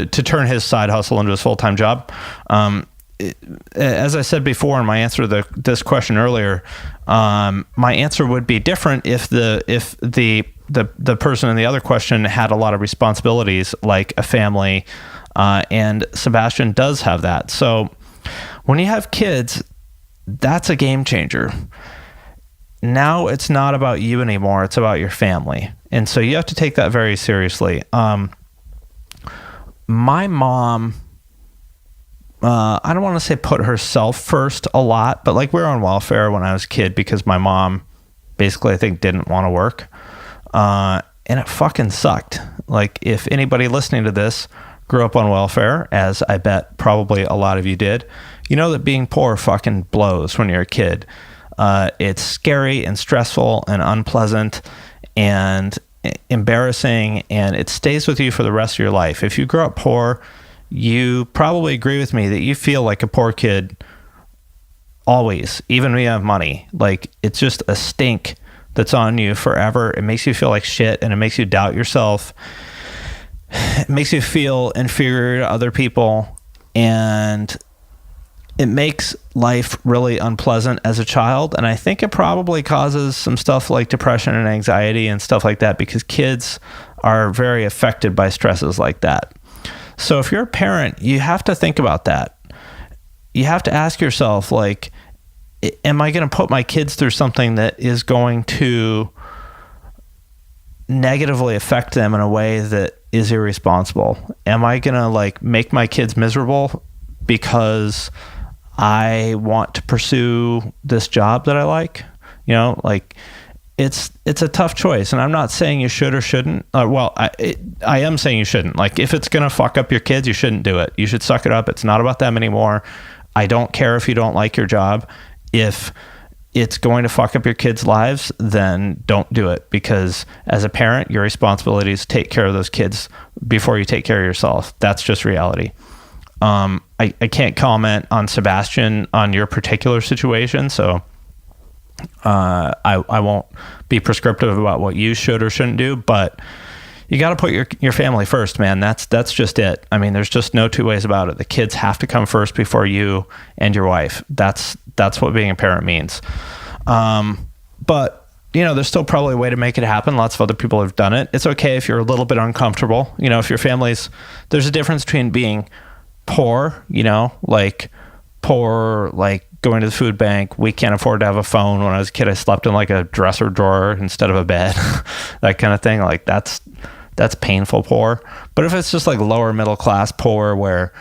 turn his side hustle into his full-time job. As I said before in my answer to this question earlier, my answer would be different if the person in the other question had a lot of responsibilities, like a family, and Sebastian does have that. So when you have kids, that's a game changer. Now it's not about you anymore, it's about your family. And so you have to take that very seriously. My mom, I don't want to say put herself first a lot, but like we were on welfare when I was a kid because my mom basically, I think, didn't want to work. And it fucking sucked. Like, if anybody listening to this grew up on welfare, as I bet probably a lot of you did, you know that being poor fucking blows when you're a kid. It's scary and stressful and unpleasant and embarrassing, and it stays with you for the rest of your life. If you grow up poor, you probably agree with me that you feel like a poor kid always, even when you have money. Like, it's just a stink that's on you forever. It makes you feel like shit, and it makes you doubt yourself. It makes you feel inferior to other people, and it makes life really unpleasant as a child. And I think it probably causes some stuff like depression and anxiety and stuff like that, because kids are very affected by stresses like that. So if you're a parent, you have to think about that. You have to ask yourself, like, am I going to put my kids through something that is going to negatively affect them in a way that is irresponsible? Am I going to like make my kids miserable because I want to pursue this job that I like? Like, it's a tough choice, and I'm not saying you should or shouldn't. I am saying you shouldn't. Like, if it's gonna fuck up your kids, you shouldn't do it. You should suck it up. It's not about them anymore. I don't care if you don't like your job. If it's going to fuck up your kids' lives, then don't do it, because as a parent, your responsibility is to take care of those kids before you take care of yourself. That's just reality. I can't comment on Sebastian on your particular situation, so I won't be prescriptive about what you should or shouldn't do, but you got to put your family first, man. That's just it. I mean, there's just no two ways about it. The kids have to come first before you and your wife. That's what being a parent means. But there's still probably a way to make it happen. Lots of other people have done it. It's okay if you're a little bit uncomfortable. If your family's, there's a difference between being poor, like poor, like going to the food bank. We can't afford to have a phone. When I was a kid, I slept in like a dresser drawer instead of a bed, that kind of thing. Like, that's painful poor. But if it's just like lower middle class poor, where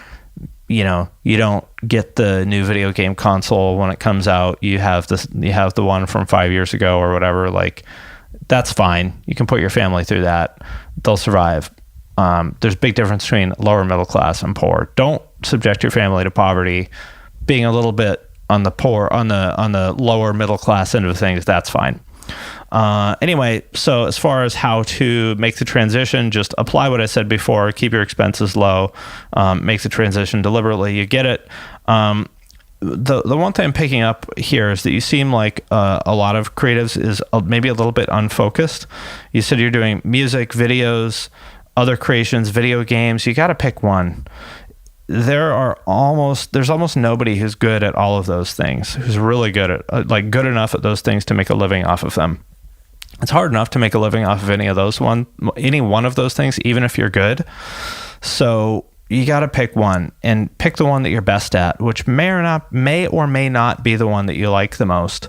you don't get the new video game console when it comes out, you have the one from 5 years ago or whatever, like, that's fine. You can put your family through that. They'll survive. there's a big difference between lower middle class and poor. Don't subject your family to poverty. Being a little bit on the lower middle class end of things, that's fine. Anyway, so as far as how to make the transition, just apply what I said before, keep your expenses low, make the transition deliberately, you get it. The one thing I'm picking up here is that you seem like a lot of creatives is maybe a little bit unfocused. You said you're doing music, videos, other creations, video games. You got to pick one. There's almost nobody who's good at all of those things, who's really good at good enough at those things to make a living off of them. It's hard enough to make a living off of any one of those things, even if you're good. So you got to pick one, and pick the one that you're best at, which may or may not be the one that you like the most.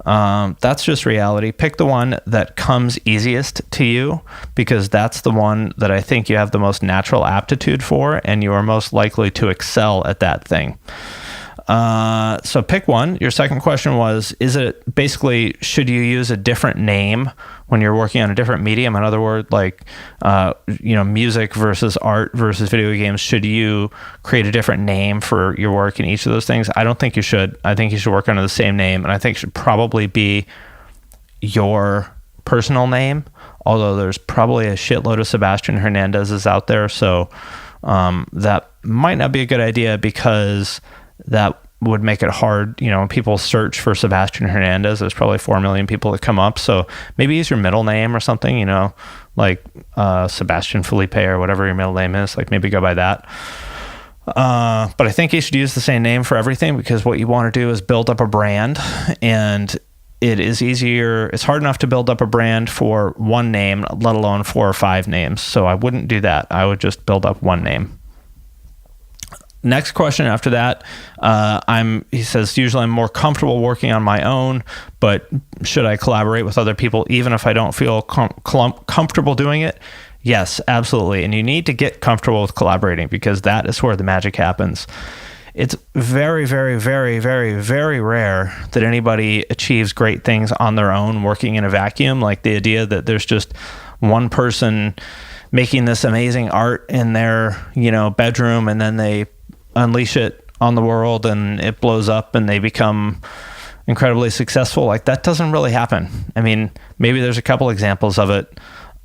That's just reality. Pick the one that comes easiest to you, because that's the one that I think you have the most natural aptitude for, and you are most likely to excel at that thing. So pick one. Your second question was, should you use a different name when you're working on a different medium? In other words, music versus art versus video games. Should you create a different name for your work in each of those things? I don't think you should. I think you should work under the same name, and I think it should probably be your personal name, although there's probably a shitload of Sebastian Hernandez's out there. So that might not be a good idea, because that would make it hard. When people search for Sebastian Hernandez, there's probably 4 million people that come up. So maybe use your middle name or something, like Sebastian Felipe or whatever your middle name is. Like, maybe go by that. But I think you should use the same name for everything, because what you want to do is build up a brand, and it's hard enough to build up a brand for one name, let alone 4 or 5 names. So I wouldn't do that. I would just build up one name. Next question after that, he says, usually I'm more comfortable working on my own, but should I collaborate with other people even if I don't feel comfortable doing it? Yes, absolutely. And you need to get comfortable with collaborating, because that is where the magic happens. It's very, very, very, very, very rare that anybody achieves great things on their own working in a vacuum. Like the idea that there's just one person making this amazing art in their, bedroom, and then they unleash it on the world and it blows up and they become incredibly successful. Like, that doesn't really happen. I mean, maybe there's a couple examples of it,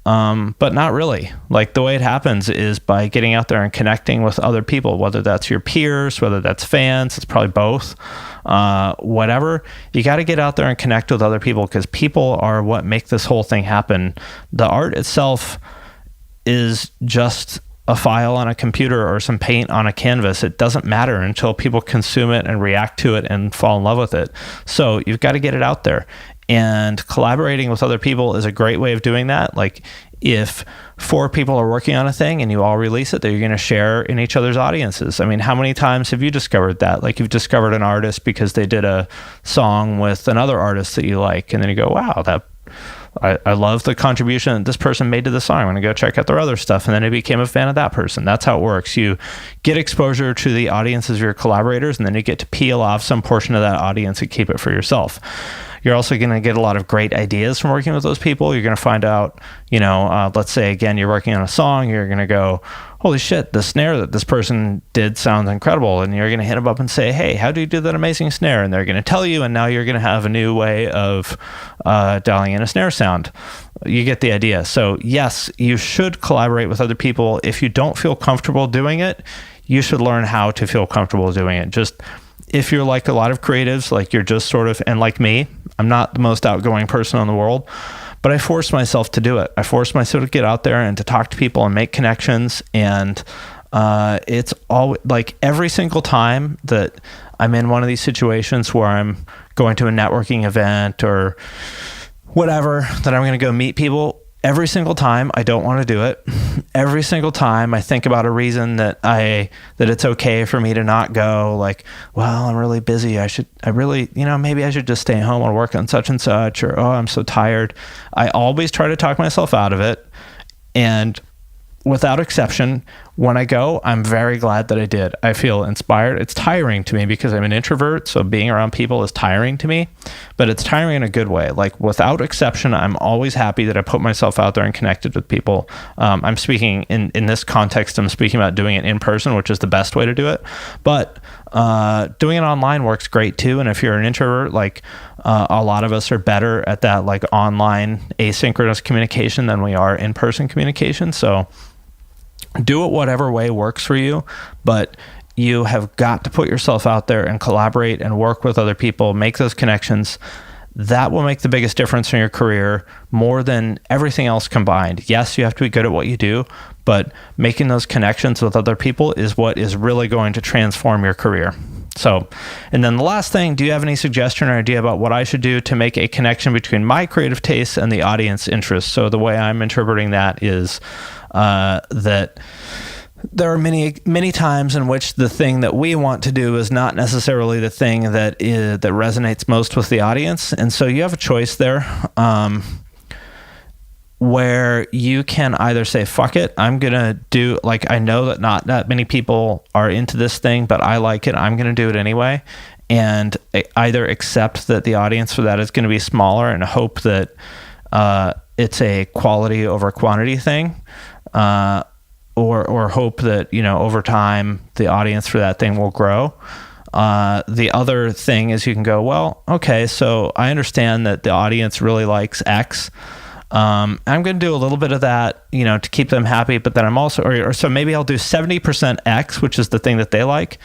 but not really. Like, the way it happens is by getting out there and connecting with other people, whether that's your peers, whether that's fans, it's probably both, whatever. You got to get out there and connect with other people, because people are what make this whole thing happen. The art itself is just a file on a computer or some paint on a canvas. It doesn't matter until people consume it and react to it and fall in love with it. So you've got to get it out there. And collaborating with other people is a great way of doing that. Like, if 4 people are working on a thing and you all release it, that you're going to share in each other's audiences. I mean, how many times have you discovered that? Like, you've discovered an artist because they did a song with another artist that you like, and then you go, wow, I love the contribution that this person made to the song. I'm going to go check out their other stuff. And then I became a fan of that person. That's how it works. You get exposure to the audiences of your collaborators, and then you get to peel off some portion of that audience and keep it for yourself. You're also going to get a lot of great ideas from working with those people. You're going to find out, let's say, again, you're working on a song. You're going to go, holy shit, the snare that this person did sounds incredible. And you're going to hit them up and say, hey, how do you do that amazing snare? And they're going to tell you, and now you're going to have a new way of dialing in a snare sound. You get the idea. So yes, you should collaborate with other people. If you don't feel comfortable doing it, you should learn how to feel comfortable doing it. Just, if you're like a lot of creatives, like you're just sort of, and like me, I'm not the most outgoing person in the world, but I forced myself to do it. I forced myself to get out there and to talk to people and make connections. And it's always like, every single time that I'm in one of these situations where I'm going to a networking event or whatever, that I'm going to go meet people, every single time I don't want to do it. Every single time I think about a reason that it's okay for me to not go. Like, well, I'm really busy. Maybe I should just stay home and work on such and such, or, oh, I'm so tired. I always try to talk myself out of it. And without exception, when I go, I'm very glad that I did. I feel inspired. It's tiring to me because I'm an introvert, so being around people is tiring to me, but it's tiring in a good way. Like, without exception, I'm always happy that I put myself out there and connected with people. I'm speaking in this context, I'm speaking about doing it in person, which is the best way to do it. But doing it online works great too. And if you're an introvert, like a lot of us are better at that, like online asynchronous communication than we are in-person communication. So do it whatever way works for you, but you have got to put yourself out there and collaborate and work with other people, make those connections. That will make the biggest difference in your career more than everything else combined. Yes, you have to be good at what you do, but making those connections with other people is what is really going to transform your career. So, and then the last thing, do you have any suggestion or idea about what I should do to make a connection between my creative tastes and the audience interests? So the way I'm interpreting that is that there are many times in which the thing that we want to do is not necessarily the thing that resonates most with the audience. And so you have a choice there, where you can either say, fuck it, I'm going to do, like, I know that not that many people are into this thing, but I like it, I'm going to do it anyway. And either accept that the audience for that is going to be smaller and hope that it's a quality over quantity thing, or hope that, over time the audience for that thing will grow. The other thing is you can go, well, okay, so I understand that the audience really likes X. I'm going to do a little bit of that, to keep them happy, but then I'm also, or so maybe I'll do 70% X, which is the thing that they like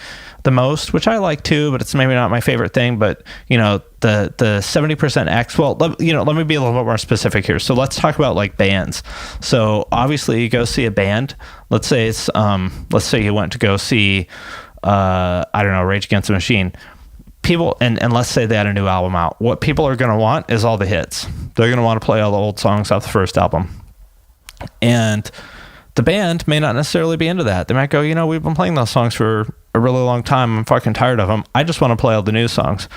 the most, which I like too, but it's maybe not my favorite thing. But, the 70% X, well, let me be a little bit more specific here. So let's talk about like bands. So obviously you go see a band. Let's say it's, let's say you went to go see, Rage Against the Machine. People, and let's say they had a new album out. What people are going to want is all the hits. They're going to want to play all the old songs off the first album. And the band may not necessarily be into that. They might go, we've been playing those songs for a really long time. I'm fucking tired of them. I just want to play all the new songs.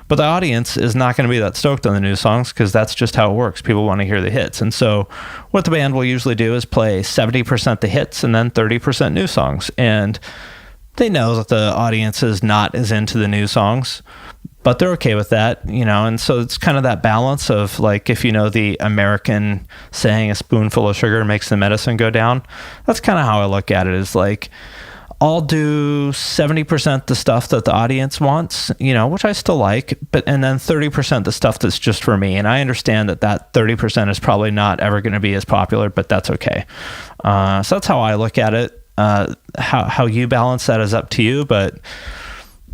But the audience is not going to be that stoked on the new songs because that's just how it works. People want to hear the hits. And so what the band will usually do is play 70% the hits and then 30% new songs. And they know that the audience is not as into the new songs, but they're okay with that, and so it's kind of that balance of, like, if the American saying, a spoonful of sugar makes the medicine go down. That's kind of how I look at it, is like, I'll do 70% the stuff that the audience wants, which I still like, and then 30% the stuff that's just for me. And I understand that 30% is probably not ever going to be as popular, but that's okay. So that's how I look at it. How you balance that is up to you, but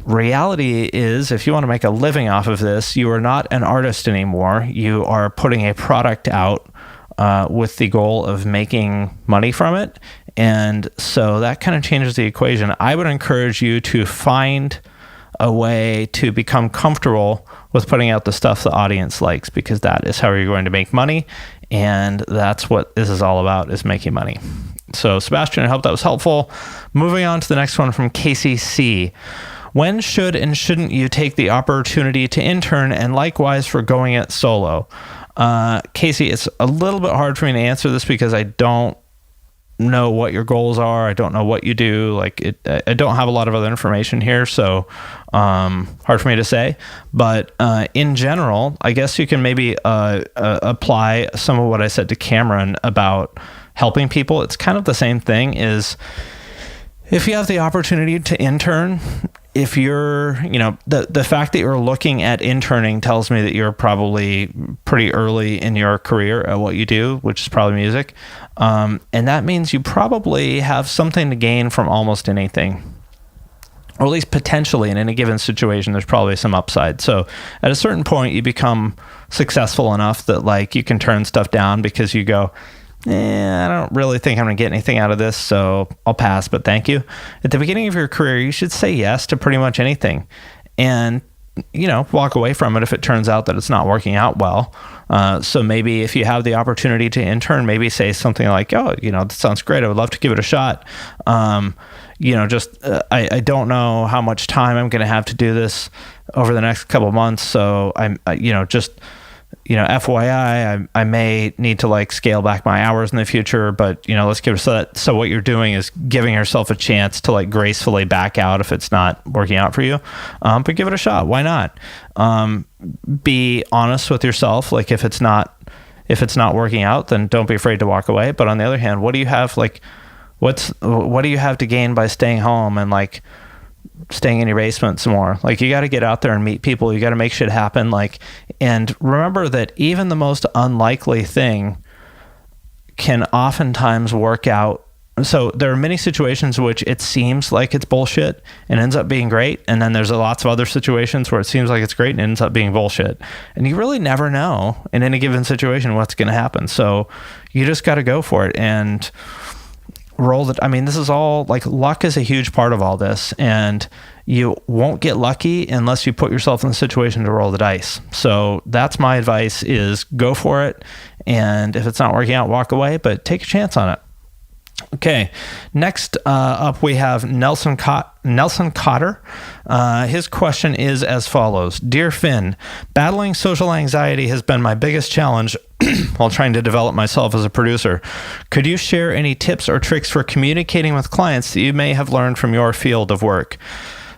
reality is, if you want to make a living off of this, you are not an artist anymore. You are putting a product out with the goal of making money from it. And so that kind of changes the equation. I would encourage you to find a way to become comfortable with putting out the stuff the audience likes, because that is how you're going to make money. And that's what this is all about, is making money. So Sebastian, I hope that was helpful. Moving on to the next one from Casey C. When should and shouldn't you take the opportunity to intern, and likewise for going it solo? Casey, it's a little bit hard for me to answer this because I don't know what your goals are. I don't know what you do. I don't have a lot of other information here, so hard for me to say. But in general, I guess you can maybe apply some of what I said to Cameron about helping people. It's kind of the same thing. Is if you have the opportunity to intern, if you're, the fact that you're looking at interning tells me that you're probably pretty early in your career at what you do, which is probably music. And that means you probably have something to gain from almost anything, or at least potentially in any given situation, there's probably some upside. So at a certain point, you become successful enough that you can turn stuff down because you go, I don't really think I'm going to get anything out of this, so I'll pass, but thank you. At the beginning of your career, you should say yes to pretty much anything and, walk away from it if it turns out that it's not working out well. So maybe if you have the opportunity to intern, maybe say something like, that sounds great. I would love to give it a shot. I don't know how much time I'm going to have to do this over the next couple of months. So I'm, just FYI, I may need to like scale back my hours in the future, but let's give it so what you're doing is giving yourself a chance to like gracefully back out if it's not working out for you. But give it a shot. Why not? Be honest with yourself. Like if it's not working out, then don't be afraid to walk away. But on the other hand, what do you have what do you have to gain by staying home and like staying in your basement some more? Like you got to get out there and meet people. You got to make shit happen. And remember that even the most unlikely thing can oftentimes work out. So there are many situations in which it seems like it's bullshit and ends up being great. And then there's lots of other situations where it seems like it's great and ends up being bullshit. And you really never know in any given situation what's going to happen. So you just got to go for it and roll it. I mean, this is all like luck is a huge part of all this, and you won't get lucky unless you put yourself in the situation to roll the dice. So that's my advice: is go for it. And if it's not working out, walk away, but take a chance on it. Okay, next up we have Nelson Cotter. His question is as follows. Dear Finn, battling social anxiety has been my biggest challenge while trying to develop myself as a producer. Could you share any tips or tricks for communicating with clients that you may have learned from your field of work?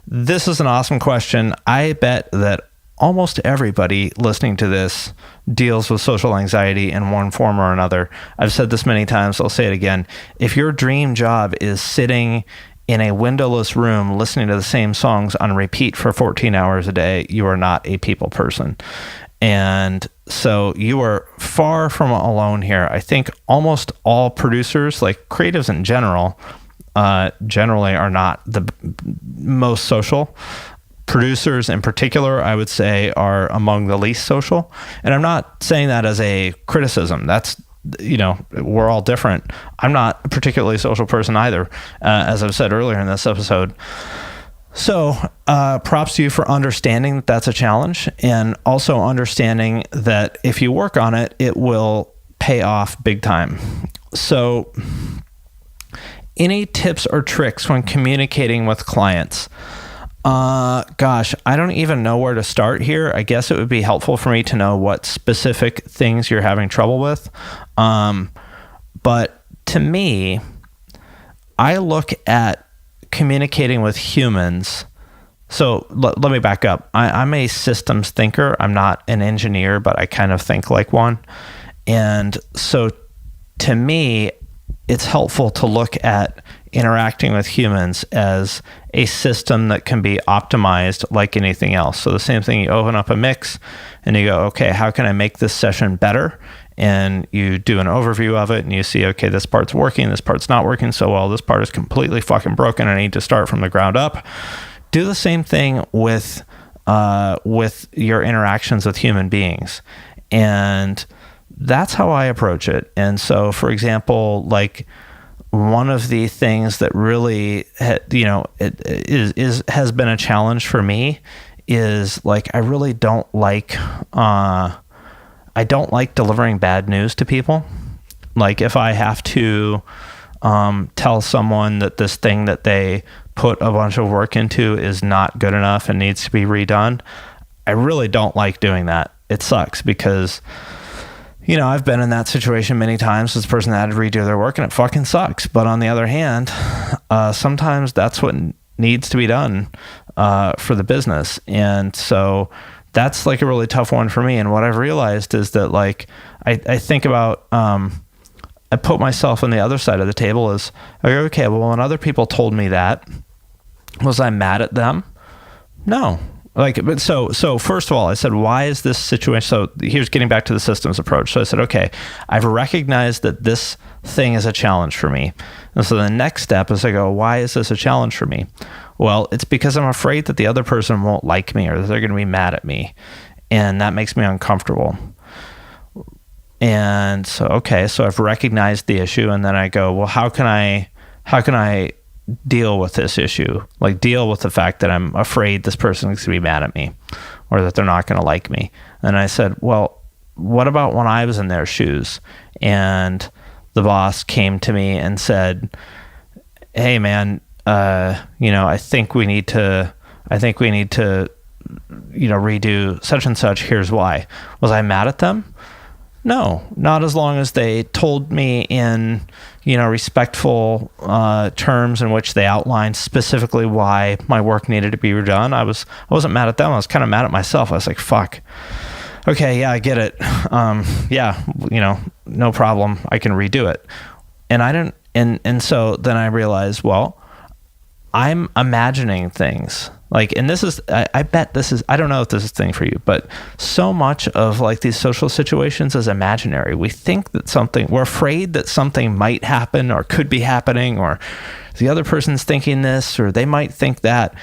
This is an awesome question. I bet that almost everybody listening to this deals with social anxiety in one form or another. I've said this many times, I'll say it again. If your dream job is sitting in a windowless room listening to the same songs on repeat for 14 hours a day, you are not a people person. And so you are far from alone here. I think almost all producers, like creatives in general, generally are not the most social. Producers in particular, I would say, are among the least social. And I'm not saying that as a criticism. That's, we're all different. I'm not a particularly social person either, as I've said earlier in this episode. So props to you for understanding that that's a challenge, and also understanding that if you work on it, it will pay off big time. So any tips or tricks when communicating with clients? Gosh, I don't even know where to start here. I guess it would be helpful for me to know what specific things you're having trouble with. But to me, I look at communicating with humans. So let me back up. I'm a systems thinker. I'm not an engineer, but I kind of think like one. And so to me, it's helpful to look at interacting with humans as a system that can be optimized like anything else. So the same thing, you open up a mix and you go, okay, how can I make this session better? And you do an overview of it and you see, okay, this part's working, this part's not working so well, this part is completely fucking broken, I need to start from the ground up. Do the same thing with your interactions with human beings. And that's how I approach it. And so, for example, like one of the things that really, has been a challenge for me is like, I really don't like, I don't like delivering bad news to people. Like if I have to tell someone that this thing that they put a bunch of work into is not good enough and needs to be redone, I really don't like doing that. It sucks because, I've been in that situation many times. This person had to redo their work and it fucking sucks. But on the other hand, sometimes that's what needs to be done for the business. And so that's like a really tough one for me. And what I've realized is that like, I think about, I put myself on the other side of the table as, okay, well, when other people told me that, was I mad at them? No. But so first of all, I said, why is this situation? So here's getting back to the systems approach. So I said, okay, I've recognized that this thing is a challenge for me. And so the next step is I go, why is this a challenge for me? Well, it's because I'm afraid that the other person won't like me or that they're going to be mad at me. And that makes me uncomfortable. And so, okay, so I've recognized the issue, and then I go, well, how can I deal with this issue? Like deal with the fact that I'm afraid this person is going to be mad at me or that they're not going to like me. And I said, well, what about when I was in their shoes and the boss came to me and said, hey man, I think we need to redo such and such. Here's why. Was I mad at them? No, not as long as they told me in, respectful terms in which they outlined specifically why my work needed to be redone. I wasn't mad at them. I was kind of mad at myself. I was like, fuck. Okay, yeah, I get it. No problem. I can redo it. And I didn't, and so then I realized, well, I'm imagining things. Like, and this is, I bet this is, I don't know if this is a thing for you, but so much of like these social situations is imaginary. We think that we're afraid that something might happen or could be happening, or the other person's thinking this, or they might think that,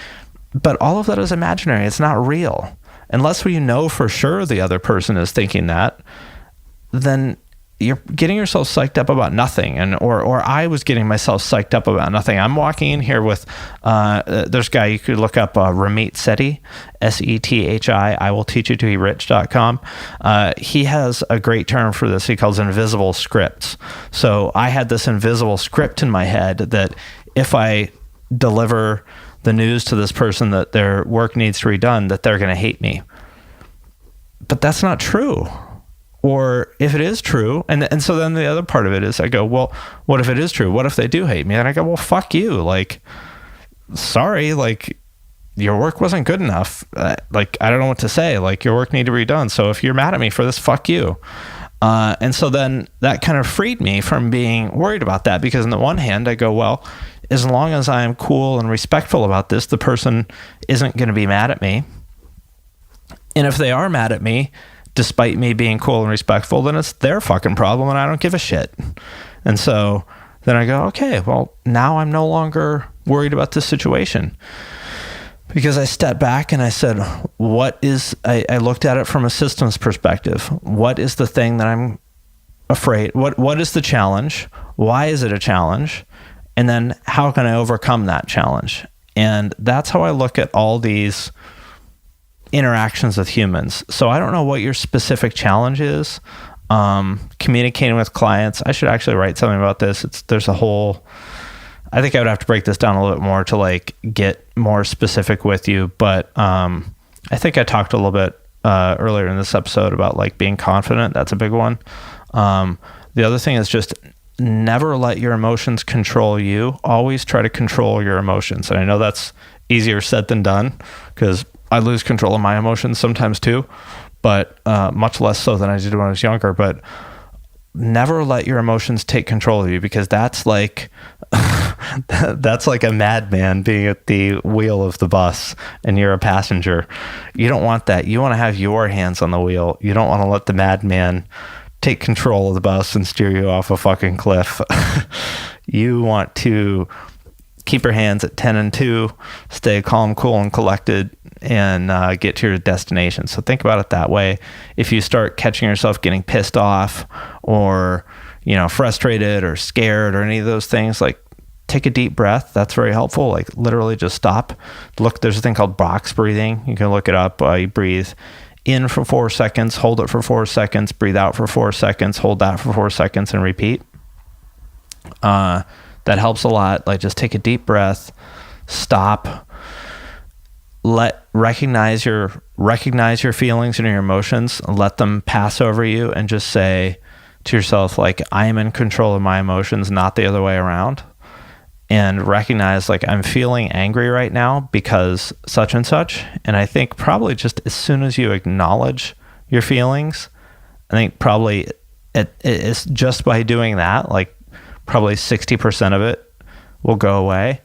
but all of that is imaginary. It's not real. Unless we know for sure the other person is thinking that, then you're getting yourself psyched up about nothing. Or I was getting myself psyched up about nothing. I'm walking in here with, there's a guy, you could look up Ramit Sethi, Sethi. I will teach you to be rich.com. He has a great term for this. He calls invisible scripts. So I had this invisible script in my head that if I deliver the news to this person that their work needs to be redone, that they're going to hate me. But that's not true. Or if it is true, and so then the other part of it is I go, well, what if it is true? What if they do hate me? And I go, well, fuck you. Like, sorry, like, your work wasn't good enough. Like, I don't know what to say. Like, your work needed to be done. So if you're mad at me for this, fuck you. And so then that kind of freed me from being worried about that, because on the one hand, I go, well, as long as I'm cool and respectful about this, the person isn't going to be mad at me. And if they are mad at me, despite me being cool and respectful, then it's their fucking problem and I don't give a shit. And so then I go, okay, well, now I'm no longer worried about this situation, because I stepped back and I said, I looked at it from a systems perspective. What is the thing that I'm afraid? What is the challenge? Why is it a challenge? And then how can I overcome that challenge? And that's how I look at all these interactions with humans. So I don't know what your specific challenge is. Communicating with clients, I should actually write something about this. I think I would have to break this down a little bit more to like get more specific with you. But I think I talked a little bit earlier in this episode about like being confident. That's a big one. The other thing is just never let your emotions control you. Always try to control your emotions. And I know that's easier said than done, because I lose control of my emotions sometimes too, but much less so than I did when I was younger. But never let your emotions take control of you, because that's like that's like a madman being at the wheel of the bus and you're a passenger. You don't want that. You want to have your hands on the wheel. You don't want to let the madman take control of the bus and steer you off a fucking cliff. You want to keep your hands at 10 and 2, stay calm, cool, and collected, and get to your destination. So think about it that way. If you start catching yourself getting pissed off or, frustrated or scared or any of those things, like take a deep breath. That's very helpful. Like literally just stop. Look, there's a thing called box breathing. You can look it up. You breathe in for 4 seconds, hold it for 4 seconds, breathe out for 4 seconds, hold that for 4 seconds, and repeat. That helps a lot. Like just take a deep breath, stop, recognize your feelings and your emotions, let them pass over you, and just say to yourself, like, I am in control of my emotions, not the other way around. And recognize, like, I'm feeling angry right now because such and such. And I think probably just as soon as you acknowledge your feelings, I think probably it's just by doing that, like probably 60% of it will go away.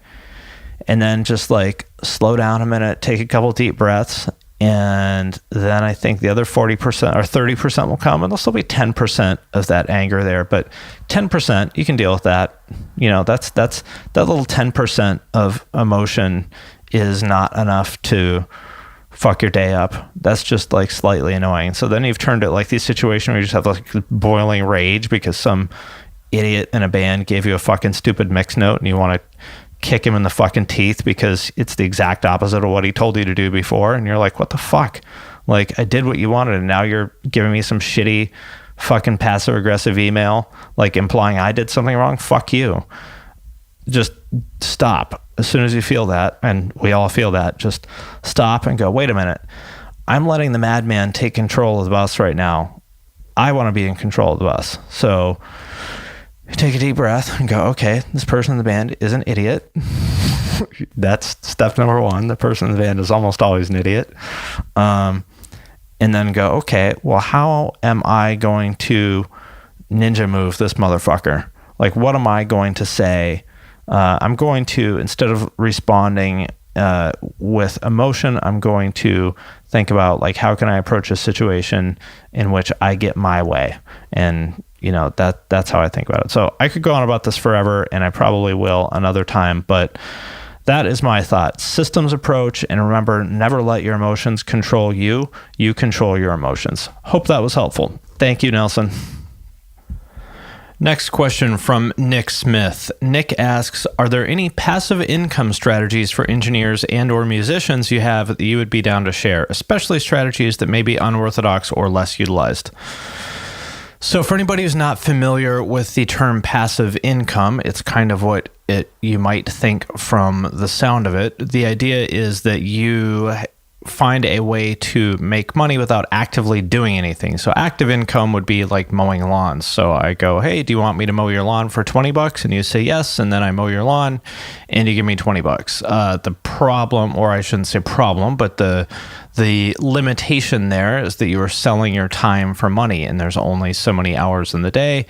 And then just like slow down a minute, take a couple deep breaths, and then I think the other 40% or 30% will come, and there'll still be 10% of that anger there. But 10%, you can deal with that. That's that little 10% of emotion is not enough to fuck your day up. That's just like slightly annoying. So then you've turned it like these situations where you just have like boiling rage because some idiot in a band gave you a fucking stupid mix note and you want to kick him in the fucking teeth because it's the exact opposite of what he told you to do before. And you're like, what the fuck? Like, I did what you wanted, and now you're giving me some shitty fucking passive aggressive email, like implying I did something wrong. Fuck you. just stop as soon as you feel that, and we all feel that. Just stop and go, wait a minute. I'm letting the madman take control of the bus right now. I want to be in control of the bus. So take a deep breath and go, okay, this person in the band is an idiot. That's step number one. The person in the band is almost always an idiot. And then go, okay, well, how am I going to ninja move this motherfucker? Like, what am I going to say? I'm going to, instead of responding with emotion, I'm going to think about, like, how can I approach a situation in which I get my way? And, that's how I think about it. So I could go on about this forever, and I probably will another time, but that is my thought. Systems approach, and remember, never let your emotions control you. You control your emotions. Hope that was helpful. Thank you, Nelson. Next question from Nick Smith. Nick asks, are there any passive income strategies for engineers and or musicians you have that you would be down to share, especially strategies that may be unorthodox or less utilized? So for anybody who's not familiar with the term passive income, it's kind of what you might think from the sound of it. The idea is that you find a way to make money without actively doing anything. So active income would be like mowing lawns. So I go, hey, do you want me to mow your lawn for $20? And you say yes, and then I mow your lawn and you give me $20. The problem, or I shouldn't say problem, but the limitation there is that you are selling your time for money, and there's only so many hours in the day,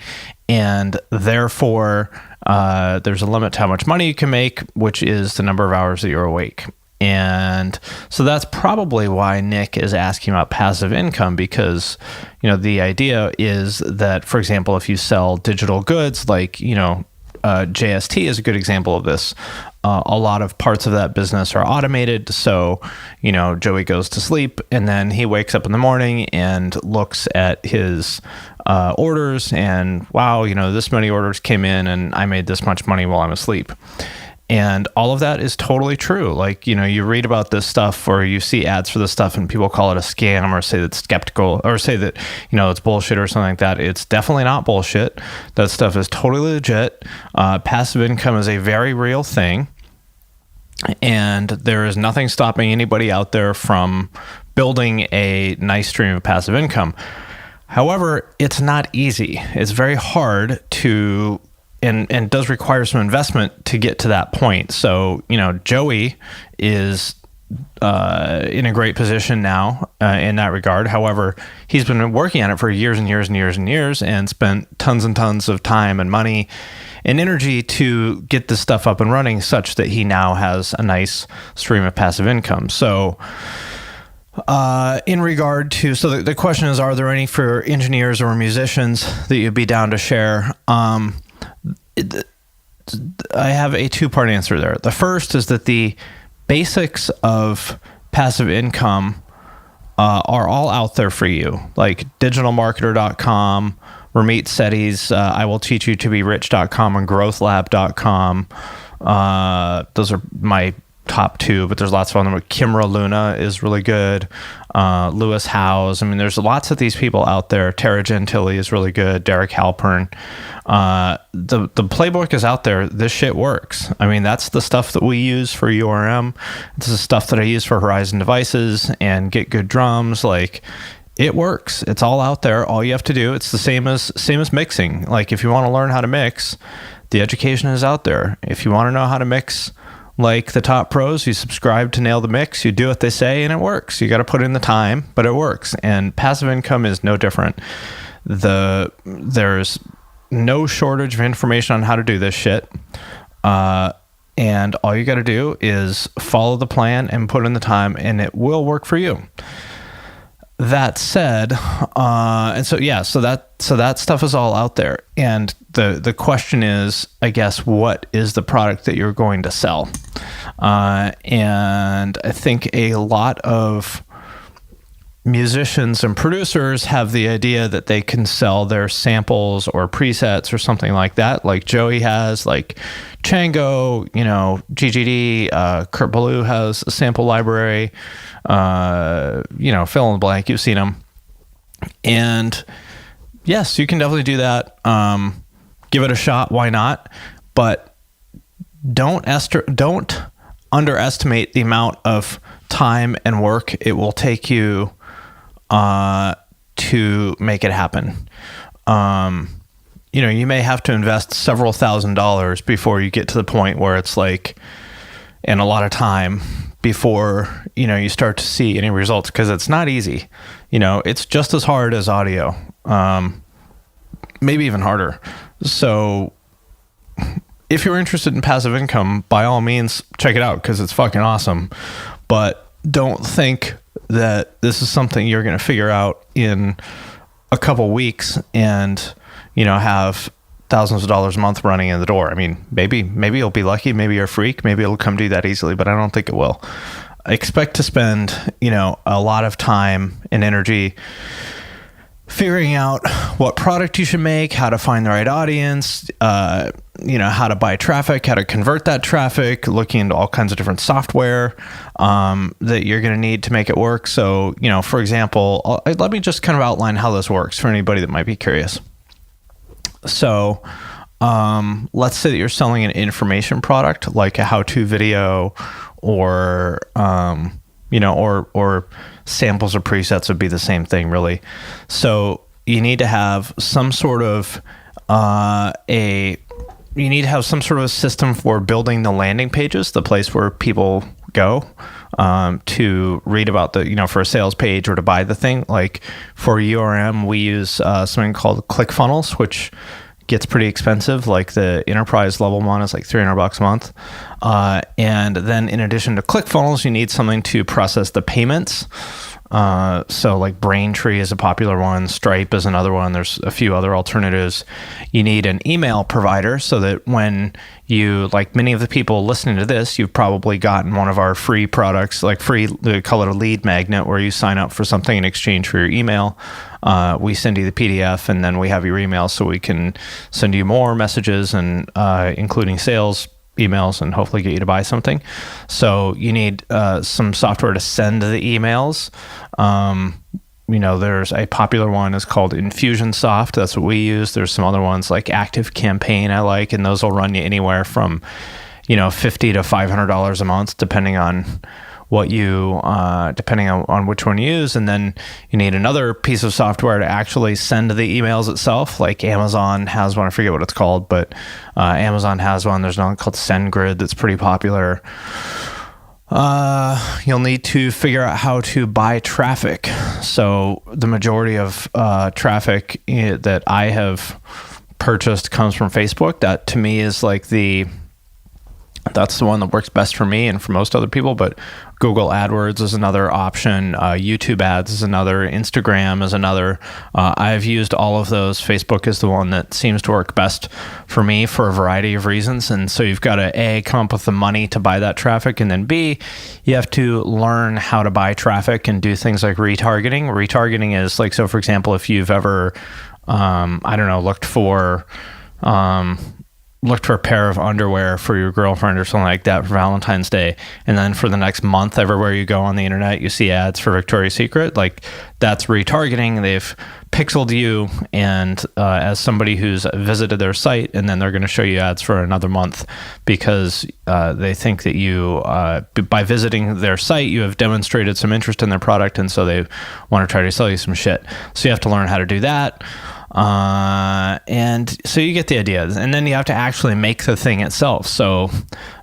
and therefore there's a limit to how much money you can make, which is the number of hours that you're awake. And so that's probably why Nick is asking about passive income, because, the idea is that, for example, if you sell digital goods, like, JST is a good example of this. A lot of parts of that business are automated. So, Joey goes to sleep and then he wakes up in the morning and looks at his orders and, wow, this many orders came in and I made this much money while I'm asleep. And all of that is totally true. Like, you read about this stuff or you see ads for this stuff and people call it a scam or say that's skeptical or say that, it's bullshit or something like that. It's definitely not bullshit. That stuff is totally legit. Passive income is a very real thing. And there is nothing stopping anybody out there from building a nice stream of passive income. However, it's not easy. It's very hard to... And does require some investment to get to that point. So, Joey is in a great position now in that regard. However, he's been working on it for years and years and years and years and spent tons and tons of time and money and energy to get this stuff up and running such that he now has a nice stream of passive income. So, in regard to, so the question is, are there any for engineers or musicians that you'd be down to share? I have a two-part answer there. The first is that the basics of passive income are all out there for you, like digitalmarketer.com, Ramit Sethi's I will teach you to be rich.com and growthlab.com. Those are my top two, but there's lots of them. Kimra Luna is really good. Lewis Howes. I mean, there's lots of these people out there. Tara Gentile is really good. Derek Halpern. The playbook is out there. This shit works. I mean, that's the stuff that we use for URM. This is stuff that I use for Horizon Devices and Get Good Drums. Like, it works. It's all out there. All you have to do, it's the same as mixing. Like, if you want to learn how to mix, the education is out there. If you want to know how to mix like the top pros, you subscribe to Nail the Mix, you do what they say, and it works. You got to put in the time, but it works. And passive income is no different. There's no shortage of information on how to do this shit. And all you got to do is follow the plan and put in the time, and it will work for you. That said, so that stuff is all out there. And the question is, I guess, what is the product that you're going to sell? And I think a lot of musicians and producers have the idea that they can sell their samples or presets or something like that, like Joey has, like Chango, GGD, Kurt Ballou has a sample library, fill in the blank, you've seen them. And yes, you can definitely do that. Give it a shot, why not? But don't underestimate the amount of time and work it will take you to make it happen. You may have to invest several $1,000s before you get to the point where it's like, and a lot of time before, you start to see any results, because it's not easy. It's just as hard as audio, maybe even harder. So if you're interested in passive income, by all means, check it out, because it's fucking awesome. But don't think that this is something you're going to figure out in a couple weeks and, have thousands of dollars a month running in the door. I mean, maybe you'll be lucky. Maybe you're a freak. Maybe it'll come to you that easily, but I don't think it will. Expect to spend, a lot of time and energy figuring out what product you should make, how to find the right audience, how to buy traffic, how to convert that traffic, looking into all kinds of different software that you're going to need to make it work. So, for example, let me just kind of outline how this works for anybody that might be curious. So, let's say that you're selling an information product, like a how-to video, or or samples or presets would be the same thing, really. So you need to have some sort of a system for building the landing pages, the place where people go to read about for a sales page or to buy the thing. Like for URM, we use something called ClickFunnels, which gets pretty expensive. Like the enterprise level one is like $300 a month. And then in addition to ClickFunnels, you need something to process the payments. So like Braintree is a popular one. Stripe is another one. There's a few other alternatives. You need an email provider so that when you, like many of the people listening to this, you've probably gotten one of our free products, like they call it a lead magnet, where you sign up for something in exchange for your email. We send you the PDF, and then we have your email so we can send you more messages, and including sales emails, and hopefully get you to buy something. So you need some software to send the emails. There's a popular one is called Infusionsoft. That's what we use. There's some other ones like ActiveCampaign I like, and those will run you anywhere from $50 to $500 a month, depending on what you depending on which one you use. And then you need another piece of software to actually send the emails itself. Like Amazon has one, I forget what it's called, but Amazon has one. There's one called SendGrid that's pretty popular. You'll need to figure out how to buy traffic. So the majority of traffic that I have purchased comes from Facebook. That to me is like that's the one that works best for me and for most other people. But Google AdWords is another option. YouTube ads is another. Instagram is another. I've used all of those. Facebook is the one that seems to work best for me for a variety of reasons. And so you've got to A, come up with the money to buy that traffic, and then B, you have to learn how to buy traffic and do things like retargeting. Retargeting is like, so for example, if you've ever, looked for a pair of underwear for your girlfriend or something like that for Valentine's Day, and then for the next month, everywhere you go on the internet, you see ads for Victoria's Secret. Like, that's retargeting. They've pixeled you and as somebody who's visited their site, and then they're going to show you ads for another month because they think that you, by visiting their site, you have demonstrated some interest in their product, and so they want to try to sell you some shit. So you have to learn how to do that. And so you get the idea, and then you have to actually make the thing itself. So,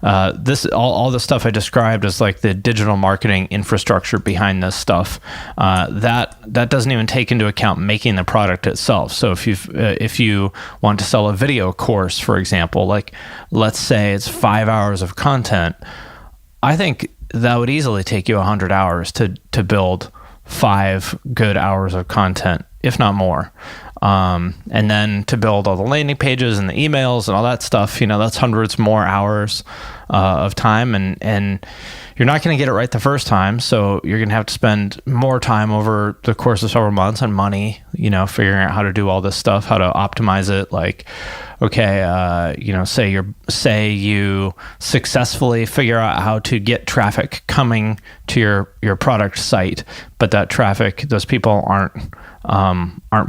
all the stuff I described is like the digital marketing infrastructure behind this stuff. That doesn't even take into account making the product itself. So if you want to sell a video course, for example, like let's say it's 5 hours of content, I think that would easily take you 100 hours to build 5 good hours of content, if not more. And then to build all the landing pages and the emails and all that stuff, that's hundreds more hours. of time, and you're not going to get it right the first time. So you're going to have to spend more time over the course of several months and money, figuring out how to do all this stuff, how to optimize it. Like, okay, say you successfully figure out how to get traffic coming to your product site, but that traffic, those people aren't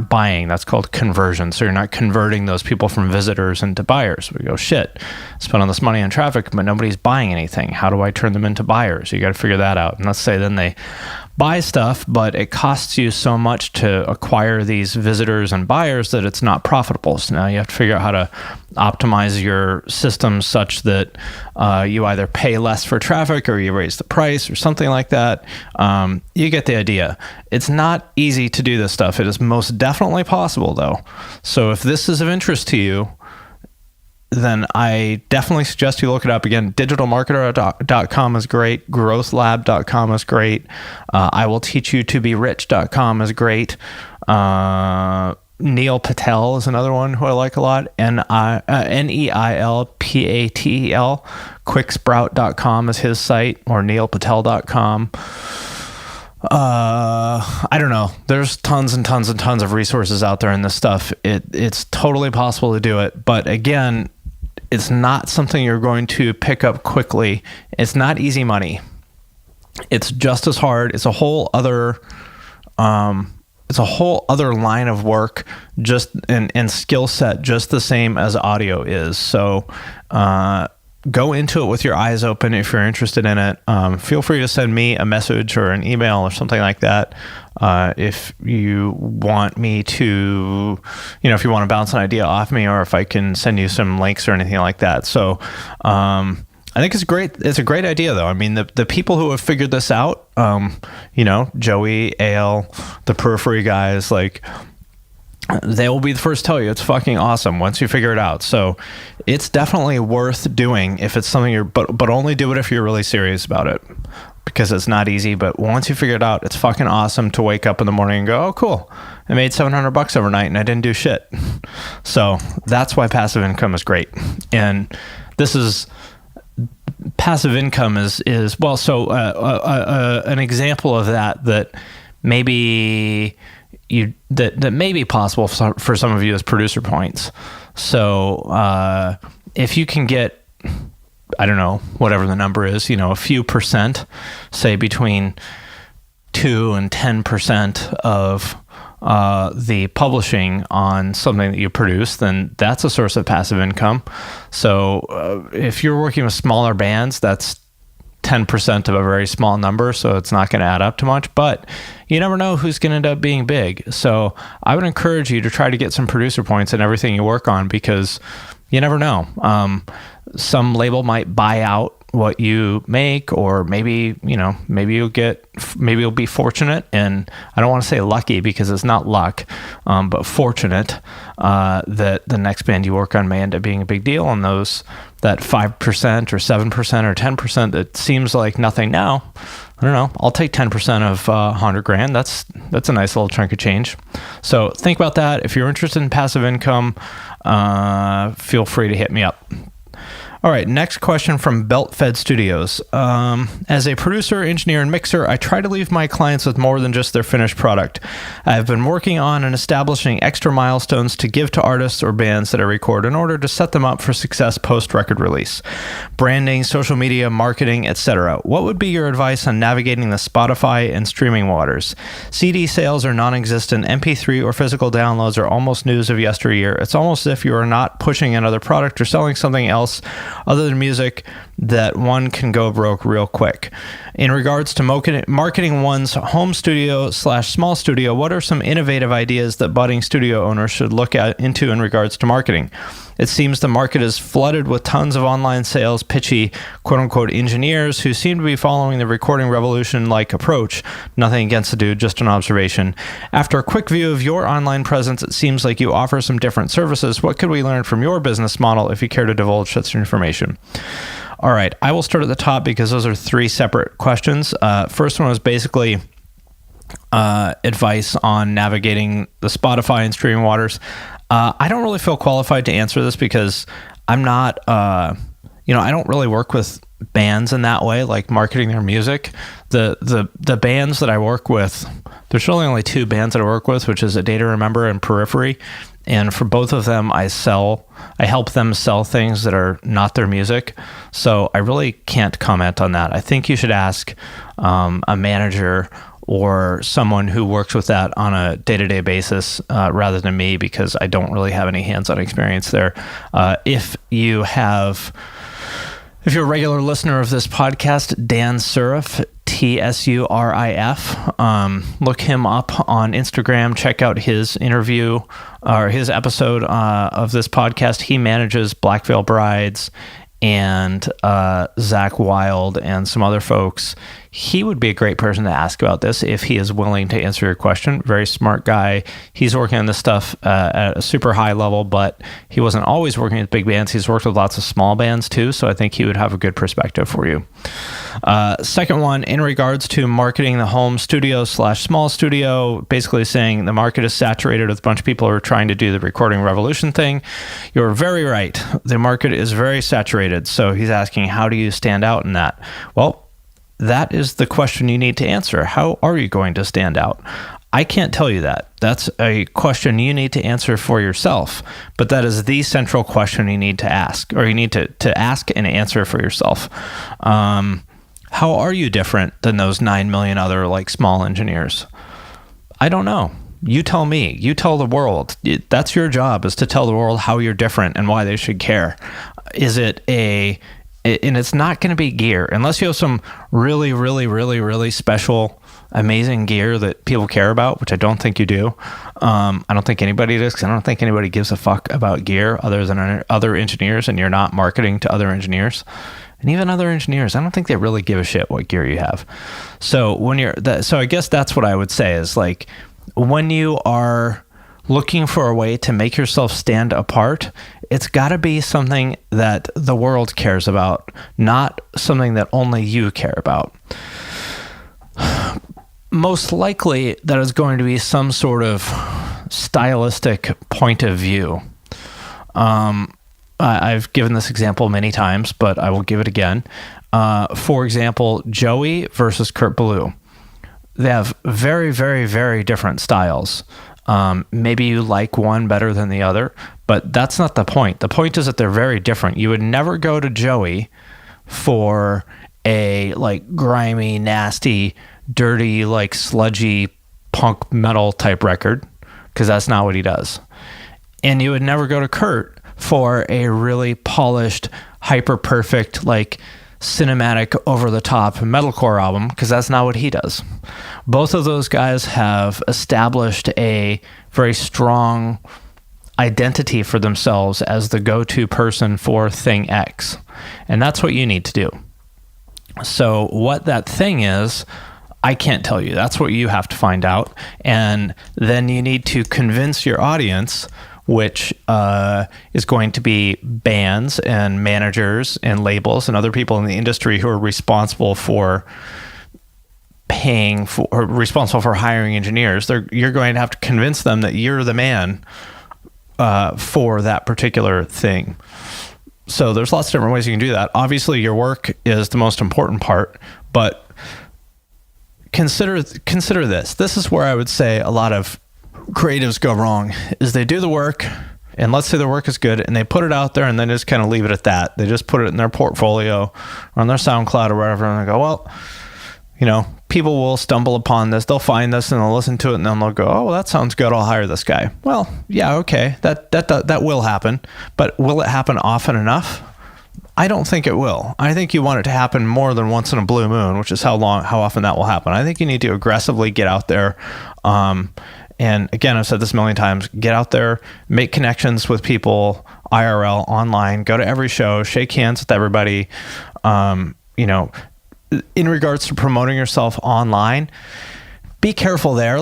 buying. That's called conversion. So you're not converting those people from visitors into buyers. We go, shit, spend all this money on traffic, but nobody's buying anything. How do I turn them into buyers? You got to figure that out. And let's say then they buy stuff, but it costs you so much to acquire these visitors and buyers that it's not profitable. So now you have to figure out how to optimize your system such that you either pay less for traffic or you raise the price or something like that. You get the idea. It's not easy to do this stuff. It is most definitely possible, though. So if this is of interest to you, then I definitely suggest you look it up. Again, digitalmarketer.com is great. Growthlab.com is great. I will teach you to be rich.com is great. Neil Patel is another one who I like a lot. NEIL PATEL. Quicksprout.com is his site, or neilpatel.com. I don't know. There's tons and tons and tons of resources out there in this stuff. It's totally possible to do it. But again, it's not something you're going to pick up quickly. It's not easy money. It's just as hard. It's a whole other line of work, just and skill set, just the same as audio is. So, go into it with your eyes open if you're interested in it. Feel free to send me a message or an email or something like that. If you want me to, if you want to bounce an idea off me, or if I can send you some links or anything like that. So, I think it's great. It's a great idea, though. I mean, the people who have figured this out, Joey, EYAL, the Periphery guys, like, they will be the first to tell you it's fucking awesome once you figure it out. So it's definitely worth doing if it's something but only do it if you're really serious about it, because it's not easy. But once you figure it out, it's fucking awesome to wake up in the morning and go, oh, cool, I made $700 overnight and I didn't do shit. So that's why passive income is great. And this is passive income is well, so an example of that maybe that may be possible for some of you as producer points. So if you can get, I don't know, whatever the number is, a few percent, say between 2 and 10% of the publishing on something that you produce, then that's a source of passive income. So if you're working with smaller bands, that's 10% of a very small number, so it's not going to add up to much, but you never know who's going to end up being big. So I would encourage you to try to get some producer points in everything you work on, because you never know. Some label might buy out what you make, or maybe you'll be fortunate, and I don't want to say lucky because it's not luck, but fortunate that the next band you work on may end up being a big deal, and that 5% or 7% or 10% that seems like nothing now, I don't know, I'll take 10% of $100,000. That's a nice little chunk of change. So think about that. If you're interested in passive income, feel free to hit me up. All right, next question from Belt Fed Studios. As a producer, engineer, and mixer, I try to leave my clients with more than just their finished product. I have been working on and establishing extra milestones to give to artists or bands that I record in order to set them up for success post-record release. Branding, social media, marketing, etc. What would be your advice on navigating the Spotify and streaming waters? CD sales are non-existent. MP3 or physical downloads are almost news of yesteryear. It's almost as if you are not pushing another product or selling something else other than music that one can go broke real quick. In regards to marketing one's home studio / small studio, what are some innovative ideas that budding studio owners should look into in regards to marketing? It seems the market is flooded with tons of online sales, pitchy, quote-unquote engineers who seem to be following the recording revolution-like approach. Nothing against the dude, just an observation. After a quick view of your online presence, it seems like you offer some different services. What could we learn from your business model if you care to divulge such information? All right, I will start at the top because those are 3 separate questions. First one was basically advice on navigating the Spotify and streaming waters. I don't really feel qualified to answer this because I'm not, I don't really work with bands in that way, like marketing their music. The bands that I work with, there's really only two bands that I work with, which is A Day to Remember and Periphery. And for both of them, I help them sell things that are not their music. So I really can't comment on that. I think you should ask a manager or someone who works with that on a day-to-day basis rather than me, because I don't really have any hands-on experience there. If you're a regular listener of this podcast, Dan Surif, TSURIF, look him up on Instagram. Check out his interview or his episode of this podcast. He manages Black Veil Brides and Zach Wild and some other folks. He would be a great person to ask about this if he is willing to answer your question. Very smart guy. He's working on this stuff at a super high level, but he wasn't always working with big bands. He's worked with lots of small bands too, so I think he would have a good perspective for you. Second one, in regards to marketing the home studio / small studio, basically saying the market is saturated with a bunch of people who are trying to do the recording revolution thing. You're very right. The market is very saturated. So he's asking, how do you stand out in that? Well, that is the question you need to answer. How are you going to stand out? I can't tell you that. That's a question you need to answer for yourself, but that is the central question you need to ask, or you need to ask and answer for yourself. How are you different than those 9 million other small engineers? I don't know. You tell me. You tell the world. That's your job, is to tell the world how you're different and why they should care. And it's not going to be gear, unless you have some really, really, really, really special, amazing gear that people care about, which I don't think you do. I don't think anybody does, because I don't think anybody gives a fuck about gear other than other engineers, and you're not marketing to other engineers. And even other engineers, I don't think they really give a shit what gear you have. So so I guess that's what I would say is, when you are looking for a way to make yourself stand apart, it's got to be something that the world cares about, not something that only you care about. Most likely, that is going to be some sort of stylistic point of view. I've given this example many times, but I will give it again. For example, Joey versus Kurt Ballou. They have very, very, very different styles. Maybe you like one better than the other, but that's not the point. The point is that they're very different. You would never go to Joey for a grimy, nasty, dirty, sludgy punk metal type record, because that's not what he does. And you would never go to Kurt for a really polished, hyper perfect, cinematic, over-the-top metalcore album, because that's not what he does. Both of those guys have established a very strong identity for themselves as the go-to person for thing X, and that's what you need to do. So what that thing is, I can't tell you. That's what you have to find out, and then you need to convince your audience, which is going to be bands and managers and labels and other people in the industry who are responsible for responsible for hiring engineers. You're going to have to convince them that you're the man for that particular thing. So there's lots of different ways you can do that. Obviously, your work is the most important part, but consider this. This is where I would say a lot of creatives go wrong, is they do the work, and let's say their work is good, and they put it out there and then just kind of leave it at that. They just put it in their portfolio or on their SoundCloud or whatever, and they go, well, people will stumble upon this, they'll find this and they'll listen to it, and then they'll go, oh, well, that sounds good, I'll hire this guy. Well, yeah, okay, that will happen, but will it happen often enough? I don't think it will. I think you want it to happen more than once in a blue moon, which is how often that will happen. I think you need to aggressively get out there. And again, I've said this a million times, get out there, make connections with people, IRL, online, go to every show, shake hands with everybody. In regards to promoting yourself online, be careful there.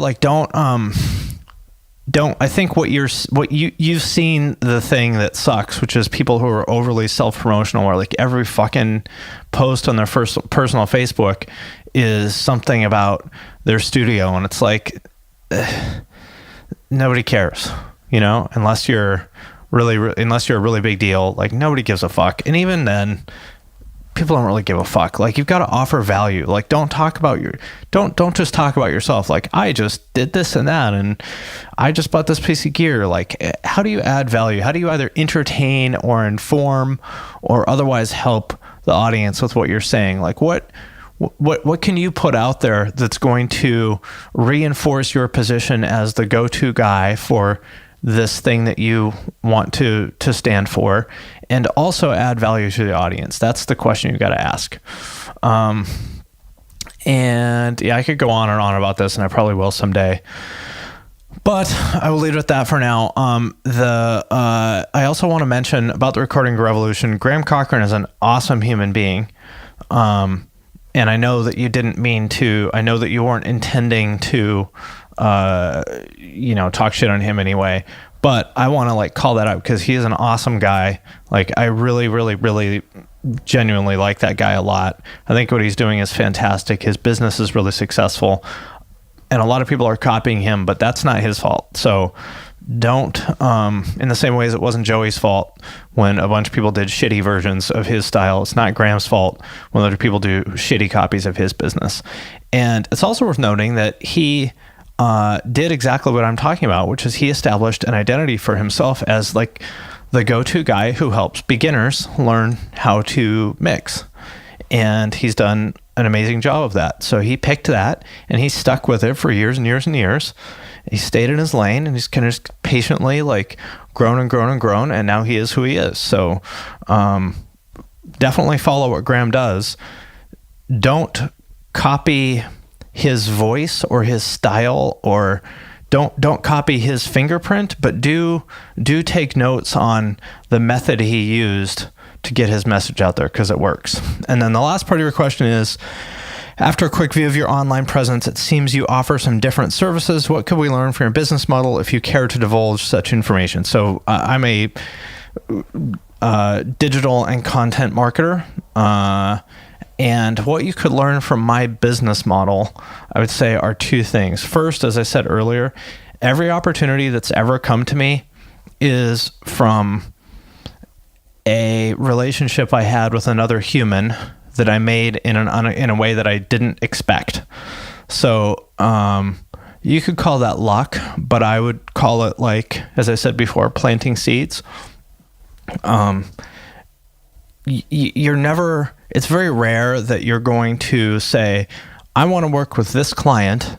Don't, I think you've seen the thing that sucks, which is people who are overly self-promotional, where every fucking post on their personal Facebook is something about their studio. And it's nobody cares, unless you're unless you're a really big deal, like nobody gives a fuck. And even then, people don't really give a fuck. Like, you've got to offer value. Like, don't just talk about yourself. Like, I just did this and that, and I just bought this piece of gear. Like, how do you add value? How do you either entertain or inform or otherwise help the audience with what you're saying? Like, what can you put out there that's going to reinforce your position as the go-to guy for this thing that you want to stand for, and also add value to the audience? That's the question you've got to ask. And yeah, I could go on and on about this, and I probably will someday, but I will leave it at that for now. I also want to mention about the recording revolution. Graham Cochran is an awesome human being. And I know that you didn't mean to, I know that you weren't intending to, talk shit on him anyway, but I want to like call that out because he is an awesome guy. Like, I really, really, really genuinely like that guy a lot. I think what he's doing is fantastic. His business is really successful, and a lot of people are copying him, but that's not his fault. So don't, in the same way as it wasn't Joey's fault when a bunch of people did shitty versions of his style, it's not Graham's fault when other people do shitty copies of his business. And it's also worth noting that he did exactly what I'm talking about, which is he established an identity for himself as like the go-to guy who helps beginners learn how to mix. And he's done an amazing job of that. So he picked that and he stuck with it for years and years and years. He stayed in his lane, and he's kind of just patiently like grown and grown and grown. And now he is who he is. So definitely follow what Graham does. Don't copy his voice or his style, or don't copy his fingerprint, but do take notes on the method he used to get his message out there, because it works. And then the last part of your question is, after a quick view of your online presence, it seems you offer some different services. What could we learn from your business model if you care to divulge such information? So I'm a digital and content marketer. And what you could learn from my business model, I would say, are two things. First, as I said earlier, every opportunity that's ever come to me is from a relationship I had with another human that I made in a way that I didn't expect. So you could call that luck, but I would call it, like, as I said before, planting seeds. It's very rare that you're going to say, I want to work with this client,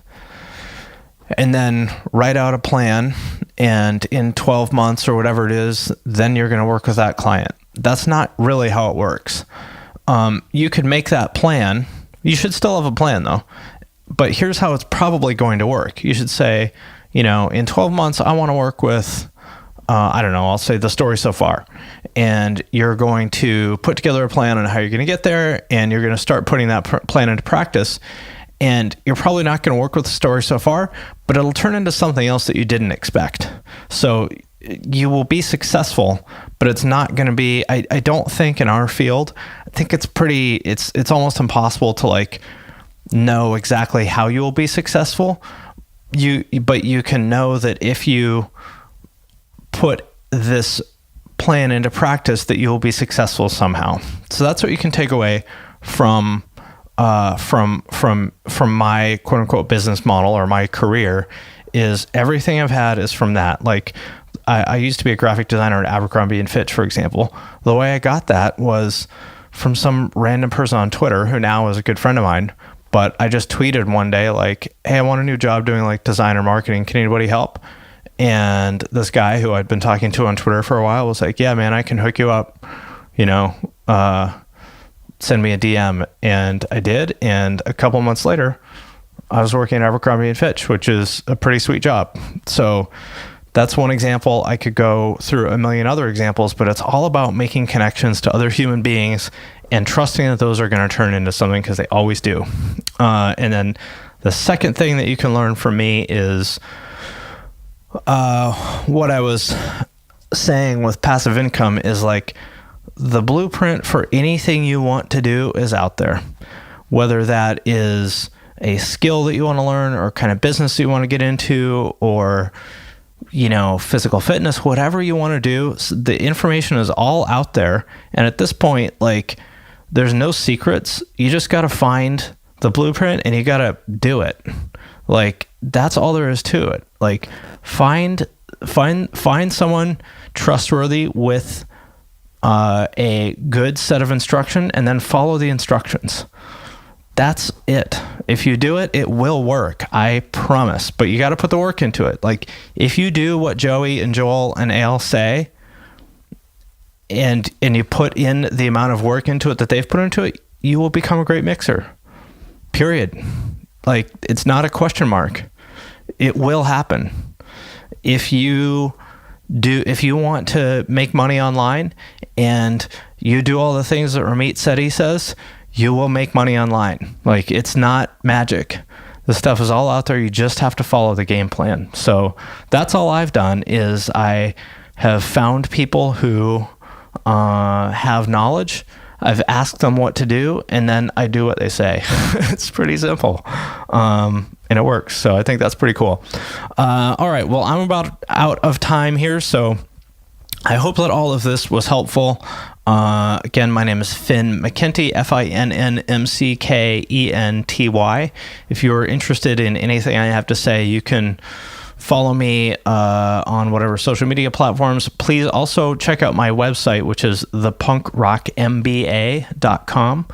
and then write out a plan, and in 12 months or whatever it is, then you're going to work with that client. That's not really how it works. You could make that plan. You should still have a plan though, but here's how it's probably going to work. You should say, in 12 months, I want to work with, I'll say The Story So Far. And you're going to put together a plan on how you're going to get there, and you're going to start putting that plan into practice. And you're probably not going to work with The Story So Far, but it'll turn into something else that you didn't expect. So you will be successful, but it's not going to be, I don't think in our field, I think it's almost impossible to like know exactly how you will be successful. But you can know that if you put this plan into practice, that you'll be successful somehow. So that's what you can take away from my quote unquote business model or my career, is everything I've had is from that. Like, I used to be a graphic designer at Abercrombie & Fitch, for example. The way I got that was from some random person on Twitter who now is a good friend of mine. But I just tweeted one day like, hey, I want a new job doing like designer marketing. Can anybody help? And this guy who I'd been talking to on Twitter for a while was like, yeah, man, I can hook you up, send me a DM. And I did. And a couple months later, I was working at Abercrombie & Fitch, which is a pretty sweet job. So that's one example. I could go through a million other examples, but it's all about making connections to other human beings and trusting that those are going to turn into something, because they always do. And then the second thing that you can learn from me is what I was saying with passive income is like, the blueprint for anything you want to do is out there, whether that is a skill that you want to learn or kind of business that you want to get into, or physical fitness, whatever you want to do. The information is all out there. And at this point, like, there's no secrets. You just got to find the blueprint and you got to do it. Like, that's all there is to it. Like, find someone trustworthy with a good set of instruction, and then follow the instructions. That's it. If you do it, it will work. I promise. But you got to put the work into it. Like, if you do what Joey and Joel and EYAL say, and you put in the amount of work into it that they've put into it, you will become a great mixer. Period. Like, it's not a question mark. It will happen. If you want to make money online and you do all the things that Ramit Sethi says, you will make money online. Like, it's not magic. The stuff is all out there. You just have to follow the game plan. So that's all I've done, is I have found people who have knowledge. I've asked them what to do, and then I do what they say. It's pretty simple. And it works. So I think that's pretty cool. All right. Well, I'm about out of time here, so I hope that all of this was helpful. Again, my name is Finn Mckenty, FINNMCKENTY. If you're interested in anything I have to say, you can follow me on whatever social media platforms. Please also check out my website, which is thepunkrockmba.com.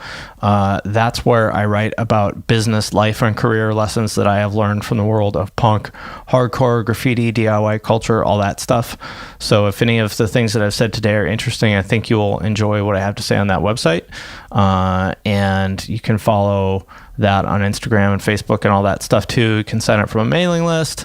That's where I write about business, life, and career lessons that I have learned from the world of punk, hardcore, graffiti, DIY culture, all that stuff. So if any of the things that I've said today are interesting, I think you'll enjoy what I have to say on that website. And you can follow that on Instagram and Facebook and all that stuff too. You can sign up for a mailing list,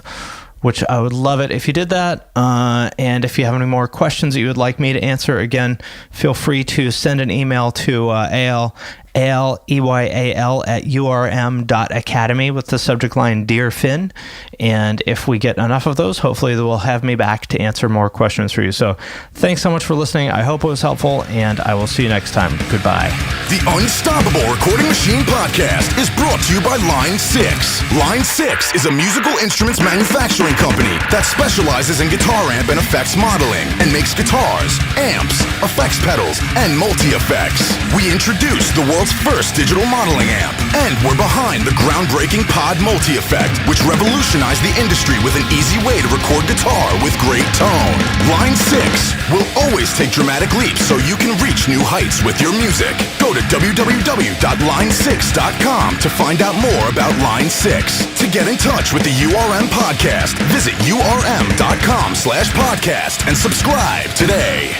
which I would love it if you did that. And if you have any more questions that you would like me to answer, again, feel free to send an email to EYAL, EYAL at urm.academy with the subject line Dear Finn. And if we get enough of those, hopefully they will have me back to answer more questions for you. So thanks so much for listening. I hope it was helpful, and I will see you next time. Goodbye. The Unstoppable Recording Machine Podcast is brought to you by Line 6. Line 6 is a musical instruments manufacturing company that specializes in guitar amp and effects modeling and makes guitars, amps, effects pedals, and multi-effects. We introduced the world's first digital modeling amp, and we're behind the groundbreaking Pod Multi-Effect, which revolutionized the industry with an easy way to record guitar with great tone. Line 6 will always take dramatic leaps so you can reach new heights with your music. Go to www.line6.com to find out more about Line 6. To get in touch with the URM podcast, visit urm.com/podcast and subscribe today.